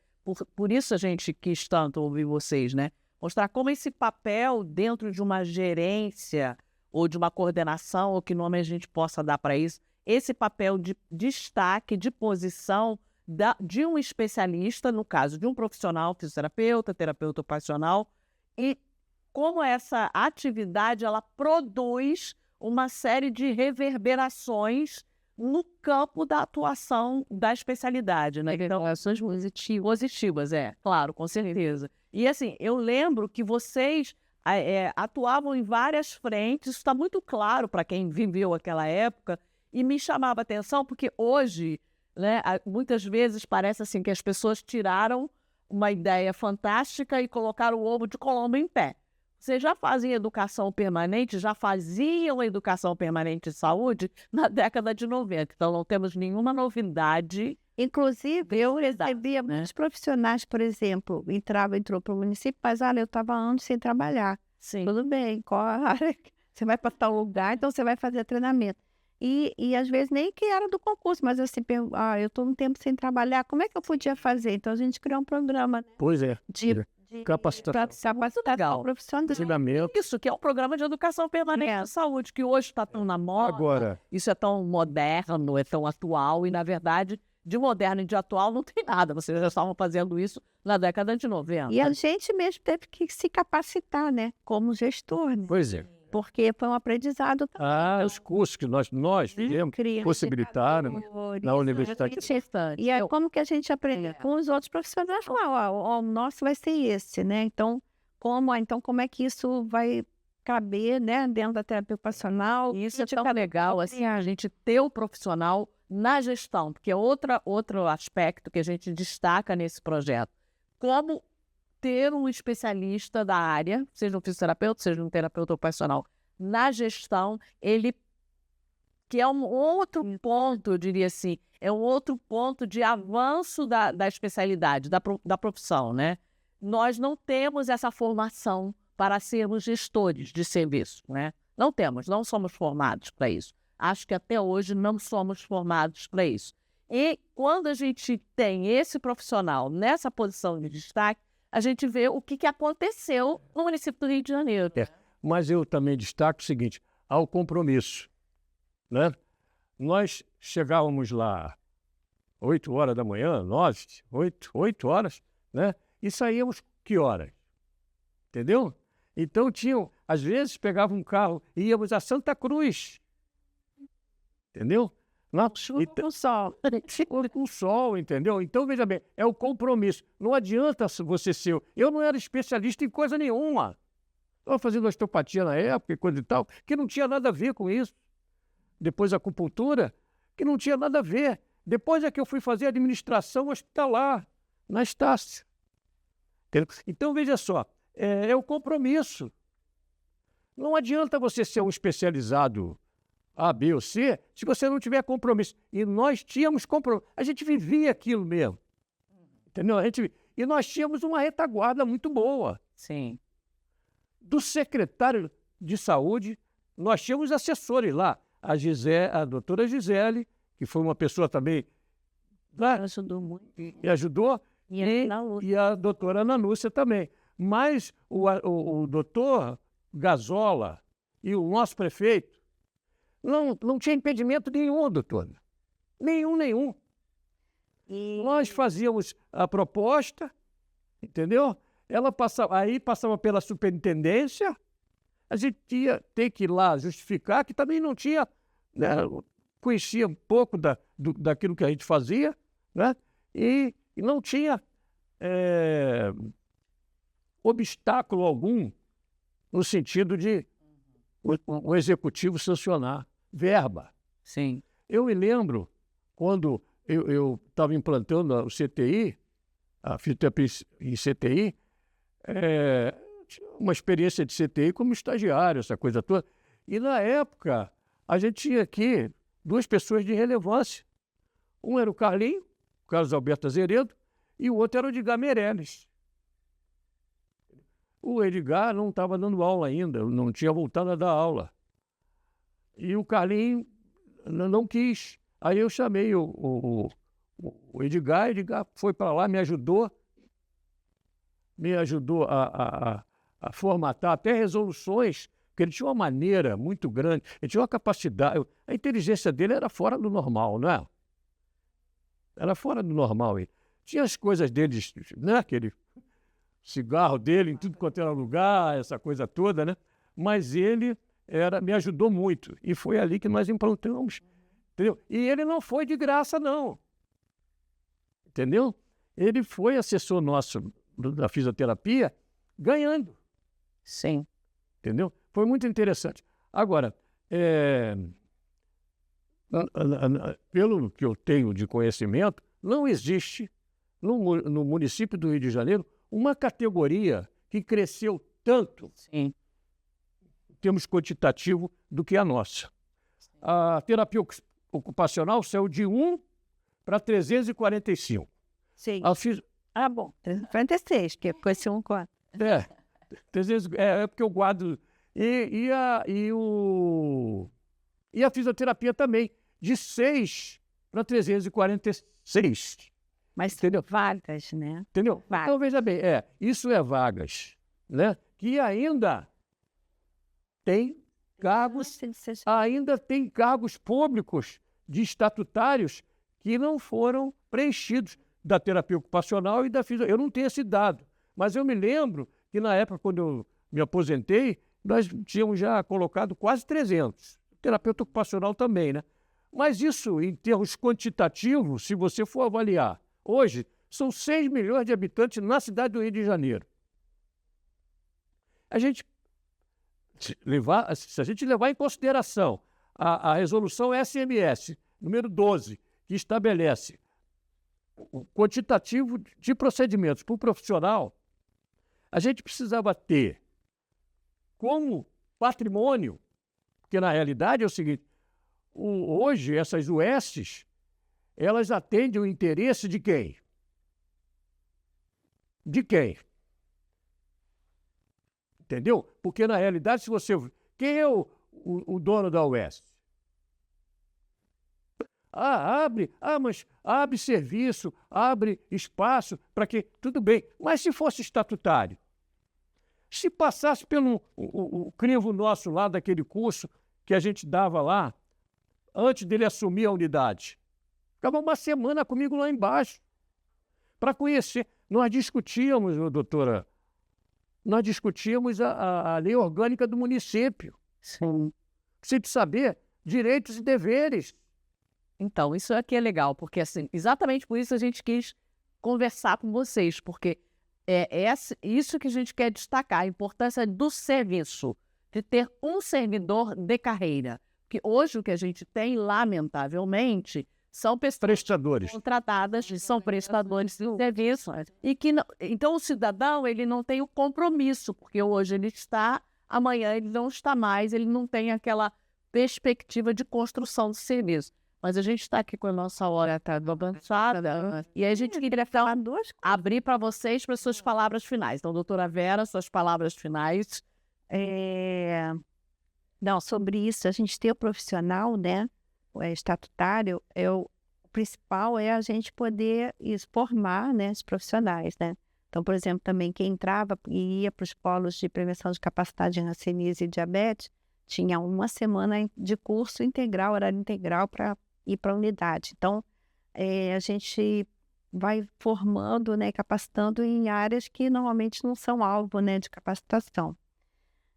Por isso a gente quis tanto ouvir vocês, né? Mostrar como esse papel dentro de uma gerência ou de uma coordenação, ou que nome a gente possa dar para isso, esse papel de destaque, de posição de um especialista, no caso de um profissional, fisioterapeuta, terapeuta ocupacional, e como essa atividade ela produz uma série de reverberações no campo da atuação da especialidade, né? Então, ações positivas, claro, com certeza. E assim, eu lembro que vocês atuavam em várias frentes, isso está muito claro para quem viveu aquela época, e me chamava a atenção porque hoje, né, muitas vezes parece assim que as pessoas tiraram uma ideia fantástica e colocaram o ovo de Colombo em pé. Vocês já faziam educação permanente, já faziam educação permanente de saúde na década de 90. Então, não temos nenhuma novidade. Inclusive, eu recebia muitos profissionais, por exemplo, entrou para o município, mas eu estava anos sem trabalhar. Sim. Tudo bem, qual a área? Você vai para tal lugar, então você vai fazer treinamento. E às vezes nem que era do concurso, mas eu assim, eu estou um tempo sem trabalhar, como é que eu podia fazer? Então a gente criou um programa, né? Pois é. De capacitação profissional. Isso, que é um programa de educação permanente de saúde, que hoje está tão na moda. Agora, isso é tão moderno, é tão atual, e na verdade, de moderno e de atual não tem nada. Vocês já estavam fazendo isso na década de 90. E a gente mesmo teve que se capacitar, né? Como gestor, né? Pois é. Porque foi um aprendizado também. Os cursos que nós fizemos, possibilitaram na universidade. E aí, como que a gente aprende com os outros profissionais? O nosso vai ser esse, né? Então, como é que isso vai caber, né, dentro da terapia ocupacional? Isso é tão legal, assim, a gente ter o profissional na gestão, porque é outro aspecto que a gente destaca nesse projeto. Como ter um especialista da área, seja um fisioterapeuta, seja um terapeuta ocupacional, na gestão, que é um outro ponto, eu diria assim, é um outro ponto de avanço da especialidade, da profissão, né? Nós não temos essa formação para sermos gestores de serviço, né? Não somos formados para isso. Acho que até hoje não somos formados para isso. E quando a gente tem esse profissional nessa posição de destaque, a gente vê o que aconteceu no município do Rio de Janeiro. Mas eu também destaco o seguinte, ao compromisso, né? Nós chegávamos lá 8 horas da manhã, 9, 8 horas, né? E saíamos que horas? Entendeu? Então às vezes pegava um carro e íamos a Santa Cruz, entendeu? Não, Chuva então, com sol. com sol, entendeu? Então, veja bem, é o compromisso. Não adianta você ser... Eu não era especialista em coisa nenhuma. Estava fazendo osteopatia na época e coisa e tal, que não tinha nada a ver com isso. Depois a acupuntura, que não tinha nada a ver. Depois é que eu fui fazer administração hospitalar, na Estácio. Então, veja só, é o compromisso. Não adianta você ser um especializado A, B ou C se você não tiver compromisso. E nós tínhamos compromisso. A gente vivia aquilo mesmo. Entendeu? E nós tínhamos uma retaguarda muito boa. Sim. Do secretário de saúde, nós tínhamos assessores lá. A doutora Gisele, que foi uma pessoa também... Ajudou muito. E ajudou. E a doutora Nanúcia também. Mas o doutor Gazola e o nosso prefeito não tinha impedimento nenhum, doutora. Nenhum. Nós fazíamos a proposta, entendeu? Ela passava pela superintendência, a gente ia ter que ir lá justificar, que também não tinha, né, conhecia um pouco daquilo que a gente fazia, né? E não tinha obstáculo algum no sentido de o executivo sancionar verba. Sim. Eu me lembro quando eu estava implantando o CTI, a fisioterapia em CTI, tinha uma experiência de CTI como estagiário, essa coisa toda. E na época, a gente tinha aqui duas pessoas de relevância. Um era o Carlos Alberto Azeredo, e o outro era o Edgar Meirelles. O Edgar não estava dando aula ainda, não tinha voltado a dar aula. E o Carlinhos não quis. Aí eu chamei o Edgar foi para lá, me ajudou a formatar até resoluções, porque ele tinha uma maneira muito grande, ele tinha uma capacidade, a inteligência dele era fora do normal, não é? Era fora do normal. Ele tinha as coisas dele, né? Aquele cigarro dele em tudo quanto era lugar, essa coisa toda, né? Mas ele me ajudou muito. E foi ali que nós implantamos. Entendeu? E ele não foi de graça, não. Entendeu? Ele foi assessor nosso da fisioterapia ganhando. Sim. Entendeu? Foi muito interessante. Agora, pelo que eu tenho de conhecimento, não existe no município do Rio de Janeiro uma categoria que cresceu tanto Sim. em termos quantitativos do que a nossa. A terapia ocupacional saiu de 1 para 345. Sim. Bom. 346, que foi esse 1,4. É porque eu guardo. E a fisioterapia também, de 6 para 346. Mas entendeu? Vagas, né? Entendeu? Vagas. Então, veja bem, isso é vagas, né? Que ainda tem cargos públicos de estatutários que não foram preenchidos da terapia ocupacional e da fisioterapia. Eu não tenho esse dado, mas eu me lembro que na época, quando eu me aposentei, nós tínhamos já colocado quase 300. Terapeuta ocupacional também, né? Mas isso, em termos quantitativos, se você for avaliar, hoje são 6 milhões de habitantes na cidade do Rio de Janeiro. Se a gente levar em consideração a resolução SMS, número 12, que estabelece o quantitativo de procedimentos para o profissional, a gente precisava ter como patrimônio, porque na realidade é o seguinte, hoje essas USs, elas atendem o interesse de quem? De quem? Entendeu? Porque na realidade, quem é o dono da UES? Mas abre serviço, abre espaço para que... Tudo bem, mas se fosse estatutário? Se passasse pelo o crivo nosso lá daquele curso que a gente dava lá, antes dele assumir a unidade, ficava uma semana comigo lá embaixo para conhecer. Nós discutíamos, doutora, a lei orgânica do município. Sim. Precisa de saber direitos e deveres. Então, isso aqui é legal, porque assim, exatamente por isso a gente quis conversar com vocês, porque isso que a gente quer destacar, a importância do serviço, de ter um servidor de carreira. Porque hoje o que a gente tem, lamentavelmente, são pessoas Prestadores. contratadas, são prestadores de serviço, e que então o cidadão ele não tem o compromisso, porque hoje ele está, amanhã ele não está mais, ele não tem aquela perspectiva de construção de serviço. Mas a gente está aqui com a nossa hora avançada e a gente queria abrir para vocês, para suas palavras finais. Então, doutora Vera, suas palavras finais. Não, sobre isso, a gente ter o profissional, né, estatutário, o principal é a gente poder formar, né, os profissionais, né. Então, por exemplo, também quem entrava e ia para os polos de prevenção de capacidade de hanseníase e diabetes, tinha uma semana de curso integral, horário integral para ir para a unidade. Então, a gente vai formando, né, capacitando em áreas que normalmente não são alvo, né, de capacitação.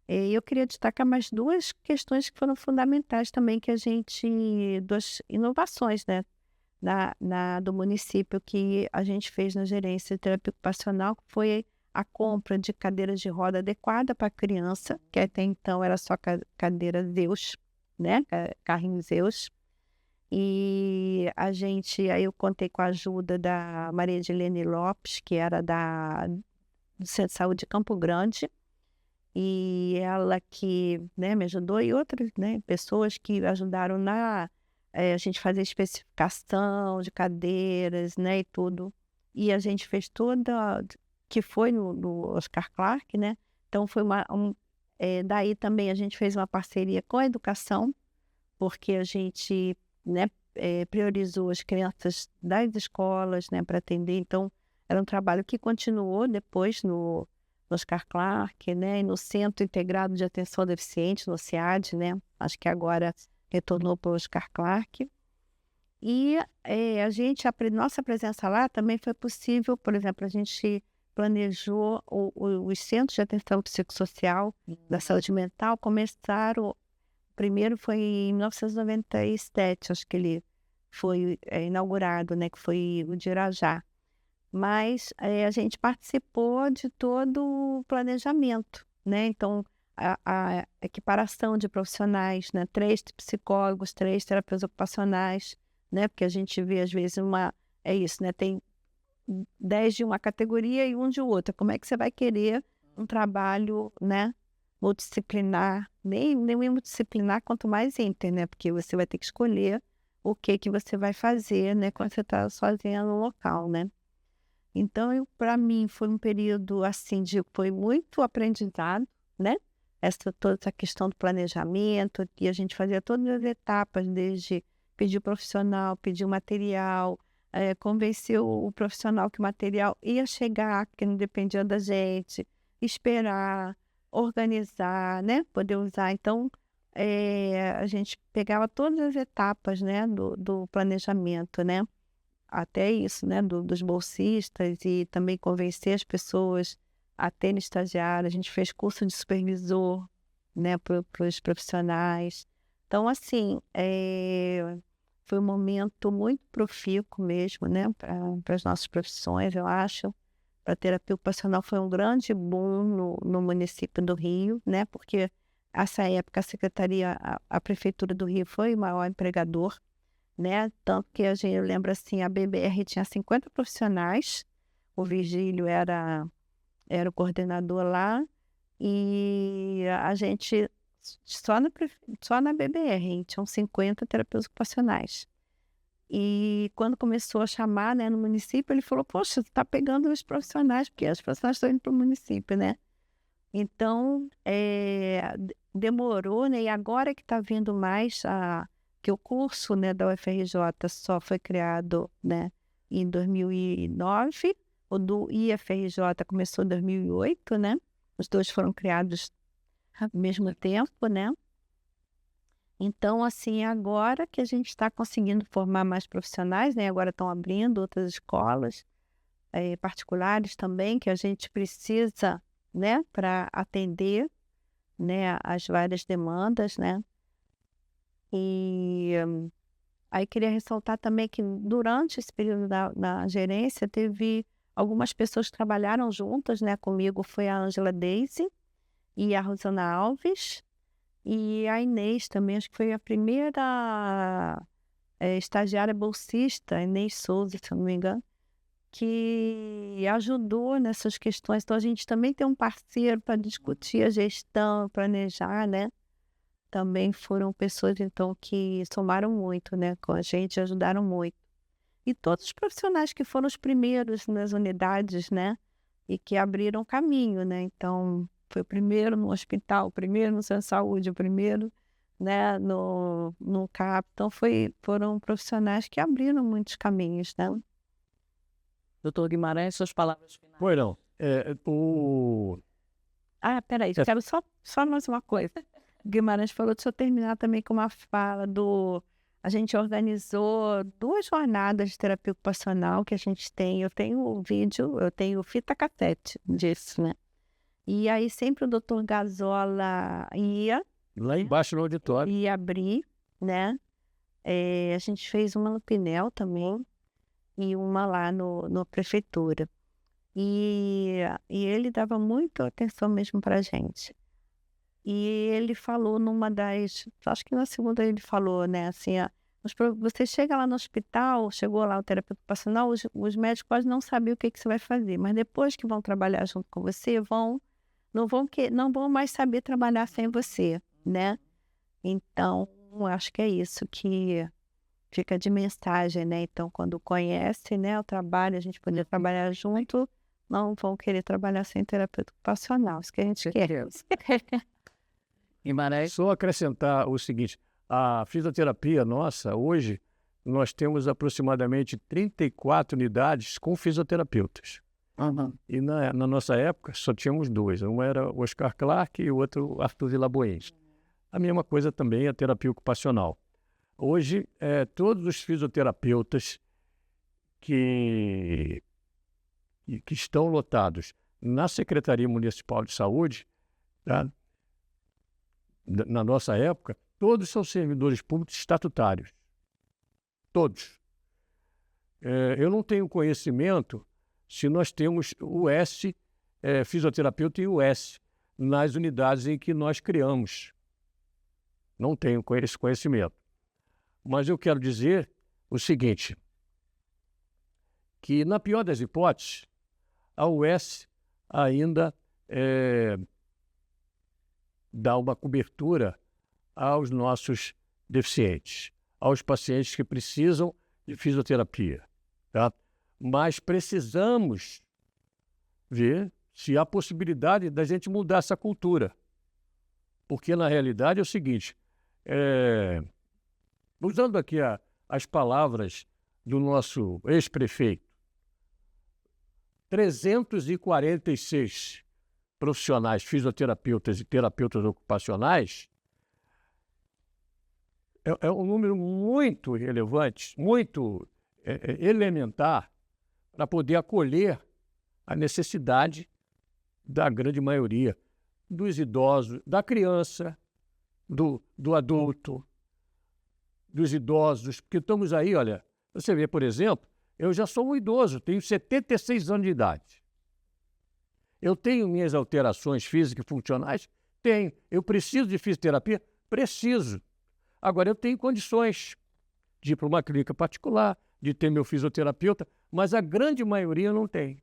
Eu queria destacar mais duas questões que foram fundamentais também, duas inovações, né, do município que a gente fez na gerência de terapia ocupacional, que foi a compra de cadeiras de roda adequada para a criança, que até então era só cadeira Zeus, né, carrinho Zeus. E aí eu contei com a ajuda da Maria Edilene Lopes, que era do Centro de Saúde de Campo Grande, e ela que, né, me ajudou, e outras, né, pessoas que ajudaram a gente fazer especificação de cadeiras, né, e tudo. E a gente fez que foi no Oscar Clark, né? Então foi daí também a gente fez uma parceria com a educação, porque a gente, né, priorizou as crianças das escolas, né, para atender. Então era um trabalho que continuou depois no Oscar Clark, né, e no Centro Integrado de Atenção ao Deficiente, no CIAD, né? Acho que agora retornou para o Oscar Clark. E nossa presença lá também foi possível, por exemplo, a gente planejou os centros de atenção psicossocial da saúde mental começaram, o primeiro foi em 1997, acho que ele foi inaugurado, né, que foi o de Irajá. Mas a gente participou de todo o planejamento, né? Então, a equiparação de profissionais, né? 3 psicólogos, 3 terapeutas ocupacionais, né? Porque a gente vê, às vezes, é isso, né? Tem 10 de uma categoria e 1 de outra. Como é que você vai querer um trabalho, né, multidisciplinar? Nem multidisciplinar, quanto mais inter, né? Porque você vai ter que escolher o que você vai fazer, né? Quando você está sozinha no local, né? Então, para mim, foi um período, assim, foi muito aprendizado, né? Toda essa questão do planejamento, e a gente fazia todas as etapas, desde pedir o profissional, pedir o material, convencer o profissional que o material ia chegar, que não dependia da gente, esperar, organizar, né? Poder usar. Então, a gente pegava todas as etapas, né, do planejamento, né? Até isso, né, dos bolsistas, e também convencer as pessoas a terem estagiário. A gente fez curso de supervisor, né, para os profissionais. Então, assim, foi um momento muito profícuo mesmo, né, para as nossas profissões, eu acho. Para a terapia ocupacional foi um grande boom no município do Rio, né, porque essa época a Prefeitura do Rio foi o maior empregador, né? Tanto que eu lembro assim, a BBR tinha 50 profissionais, o Virgílio era o coordenador lá, e a gente, só na BBR, tinham 50 terapeutas ocupacionais. E quando começou a chamar, né, no município, ele falou, poxa, você está pegando os profissionais, porque os profissionais estão indo para o município, né? Então, demorou, né? E agora que está vindo mais que o curso, né, da UFRJ só foi criado, né, em 2009, o do IFRJ começou em 2008, né? Os dois foram criados ao mesmo tempo, né? Então, assim, agora que a gente está conseguindo formar mais profissionais, né? Agora estão abrindo outras escolas particulares também, que a gente precisa, né, para atender, né, as várias demandas, né? E Aí queria ressaltar também que durante esse período da gerência teve algumas pessoas que trabalharam juntas, né, comigo, foi a Ângela Daisy e a Rosana Alves, e a Inês também, acho que foi a primeira estagiária bolsista, Inês Souza, se eu não me engano, que ajudou nessas questões. Então, a gente também tem um parceiro para discutir a gestão, planejar, né? Também foram pessoas, então, que somaram muito, né, com a gente, ajudaram muito. E todos os profissionais que foram os primeiros nas unidades, né, e que abriram caminho, né? Então, foi o primeiro no hospital, o primeiro no centro de saúde, o primeiro, né, no CAP. Então, foram profissionais que abriram muitos caminhos, né? Doutor Guimarães, suas palavras finais. Pois não. Peraí, quero só mais uma coisa. O Guimarães falou, deixa eu terminar também com uma fala do... A gente organizou 2 jornadas de terapia ocupacional que a gente tem. Eu tenho o vídeo, eu tenho fita cassete disso, né? E aí sempre o doutor Gazola ia... Lá embaixo no auditório. Ia abrir, né? A gente fez uma no Pinel também e uma lá na prefeitura. E ele dava muita atenção mesmo pra gente. E ele falou numa das... Acho que na segunda ele falou, né? Assim, você chega lá no hospital, chegou lá o terapeuta ocupacional, os médicos quase não sabem o que você vai fazer. Mas depois que vão trabalhar junto com você, não vão mais saber trabalhar sem você, né? Então, acho que é isso que fica de mensagem, né? Então, quando conhece, né, o trabalho, a gente poder trabalhar junto, não vão querer trabalhar sem terapeuta ocupacional. Isso que a gente quer. Guimarães. Só acrescentar o seguinte, a fisioterapia nossa, hoje, nós temos aproximadamente 34 unidades com fisioterapeutas. Uhum. E na nossa época só tínhamos 2. Um era o Oscar Clark e o outro Arthur Villaboens. A mesma coisa também a terapia ocupacional. Hoje, todos os fisioterapeutas que estão lotados na Secretaria Municipal de Saúde, tá? Na nossa época, todos são servidores públicos estatutários. Todos. Eu não tenho conhecimento se nós temos o S, fisioterapeuta e o S, nas unidades em que nós criamos. Não tenho esse conhecimento. Mas eu quero dizer o seguinte, que na pior das hipóteses, a US ainda dá uma cobertura aos nossos deficientes, aos pacientes que precisam de fisioterapia, tá? Mas precisamos ver se há possibilidade da gente mudar essa cultura. Porque, na realidade, é o seguinte, usando aqui as palavras do nosso ex-prefeito, 346 profissionais, fisioterapeutas e terapeutas ocupacionais, é um número muito relevante, muito elementar para poder acolher a necessidade da grande maioria dos idosos, da criança, do adulto, dos idosos, porque estamos aí, olha, você vê, por exemplo, eu já sou um idoso, tenho 76 anos de idade. Eu tenho minhas alterações físicas e funcionais? Tenho. Eu preciso de fisioterapia? Preciso. Agora, eu tenho condições de ir para uma clínica particular, de ter meu fisioterapeuta, mas a grande maioria não tem.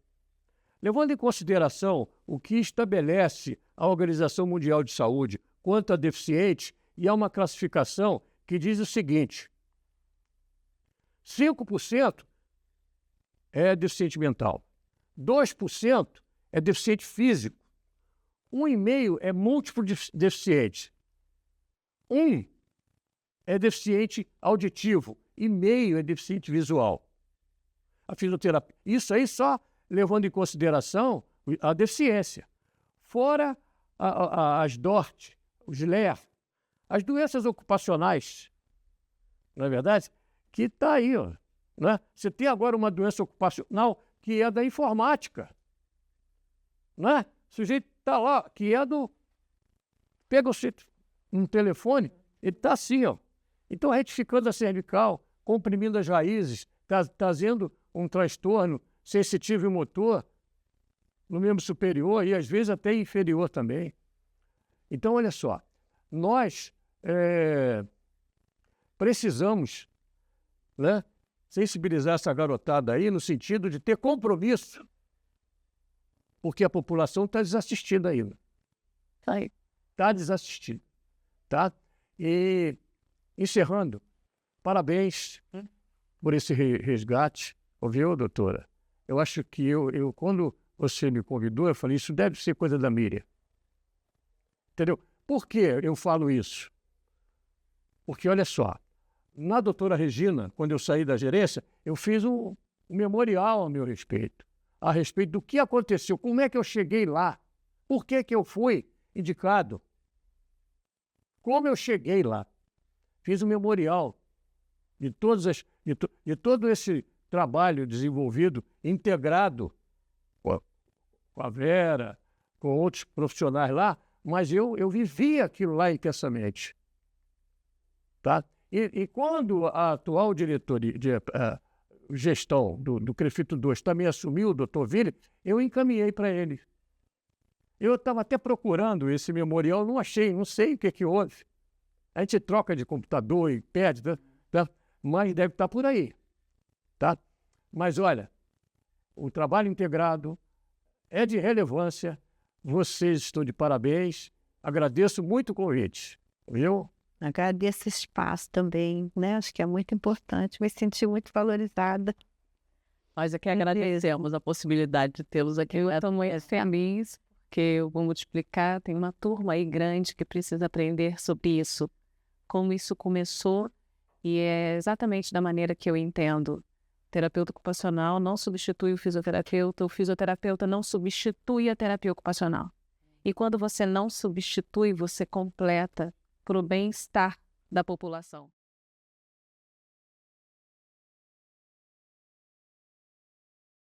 Levando em consideração o que estabelece a Organização Mundial de Saúde quanto a deficientes, e há uma classificação que diz o seguinte: 5% é deficiente mental, 2% é deficiente físico, 1,5% é múltiplo deficiente, 1% é deficiente auditivo e meio é deficiente visual. A fisioterapia, isso aí só levando em consideração a deficiência. Fora as DORT, os LER, as doenças ocupacionais, não é verdade? Que está aí, ó, né? Você tem agora uma doença ocupacional que é da informática, né? O sujeito está lá, que é do... Pega um telefone, ele está assim, ó. Então, retificando a cervical, comprimindo as raízes, trazendo um transtorno sensitivo e motor no membro superior e às vezes até inferior também. Então, olha só, nós precisamos, né, sensibilizar essa garotada aí no sentido de ter compromisso, porque a população está desassistida ainda. Está desassistida. Tá? E, encerrando, parabéns por esse resgate, ouviu, doutora? Eu acho que quando você me convidou, eu falei, isso deve ser coisa da Miriam. Entendeu? Por que eu falo isso? Porque, olha só, na doutora Regina, quando eu saí da gerência, eu fiz um memorial a meu respeito, a respeito do que aconteceu, como é que eu cheguei lá, por que eu fui indicado, como eu cheguei lá. Fiz um memorial de todo esse trabalho desenvolvido, integrado com a Vera, com outros profissionais lá, mas eu vivi aquilo lá intensamente. Tá? E quando a atual diretoria de gestão do CREFITO 2 também assumiu o doutor Vili, eu encaminhei para ele. Eu estava até procurando esse memorial, não achei, não sei o que houve. A gente troca de computador e pede, tá? Mas deve estar por aí. Tá? Mas olha, o trabalho integrado é de relevância, vocês estão de parabéns, agradeço muito o convite, viu? Agradeço esse espaço também, né? Acho que é muito importante, me senti muito valorizada. Nós aqui agradecemos a possibilidade de tê-los aqui. Eu estou muito feliz, porque eu vou multiplicar, tem uma turma aí grande que precisa aprender sobre isso, como isso começou, e é exatamente da maneira que eu entendo. Terapeuta ocupacional não substitui o fisioterapeuta não substitui a terapia ocupacional. E quando você não substitui, você completa para o bem-estar da população.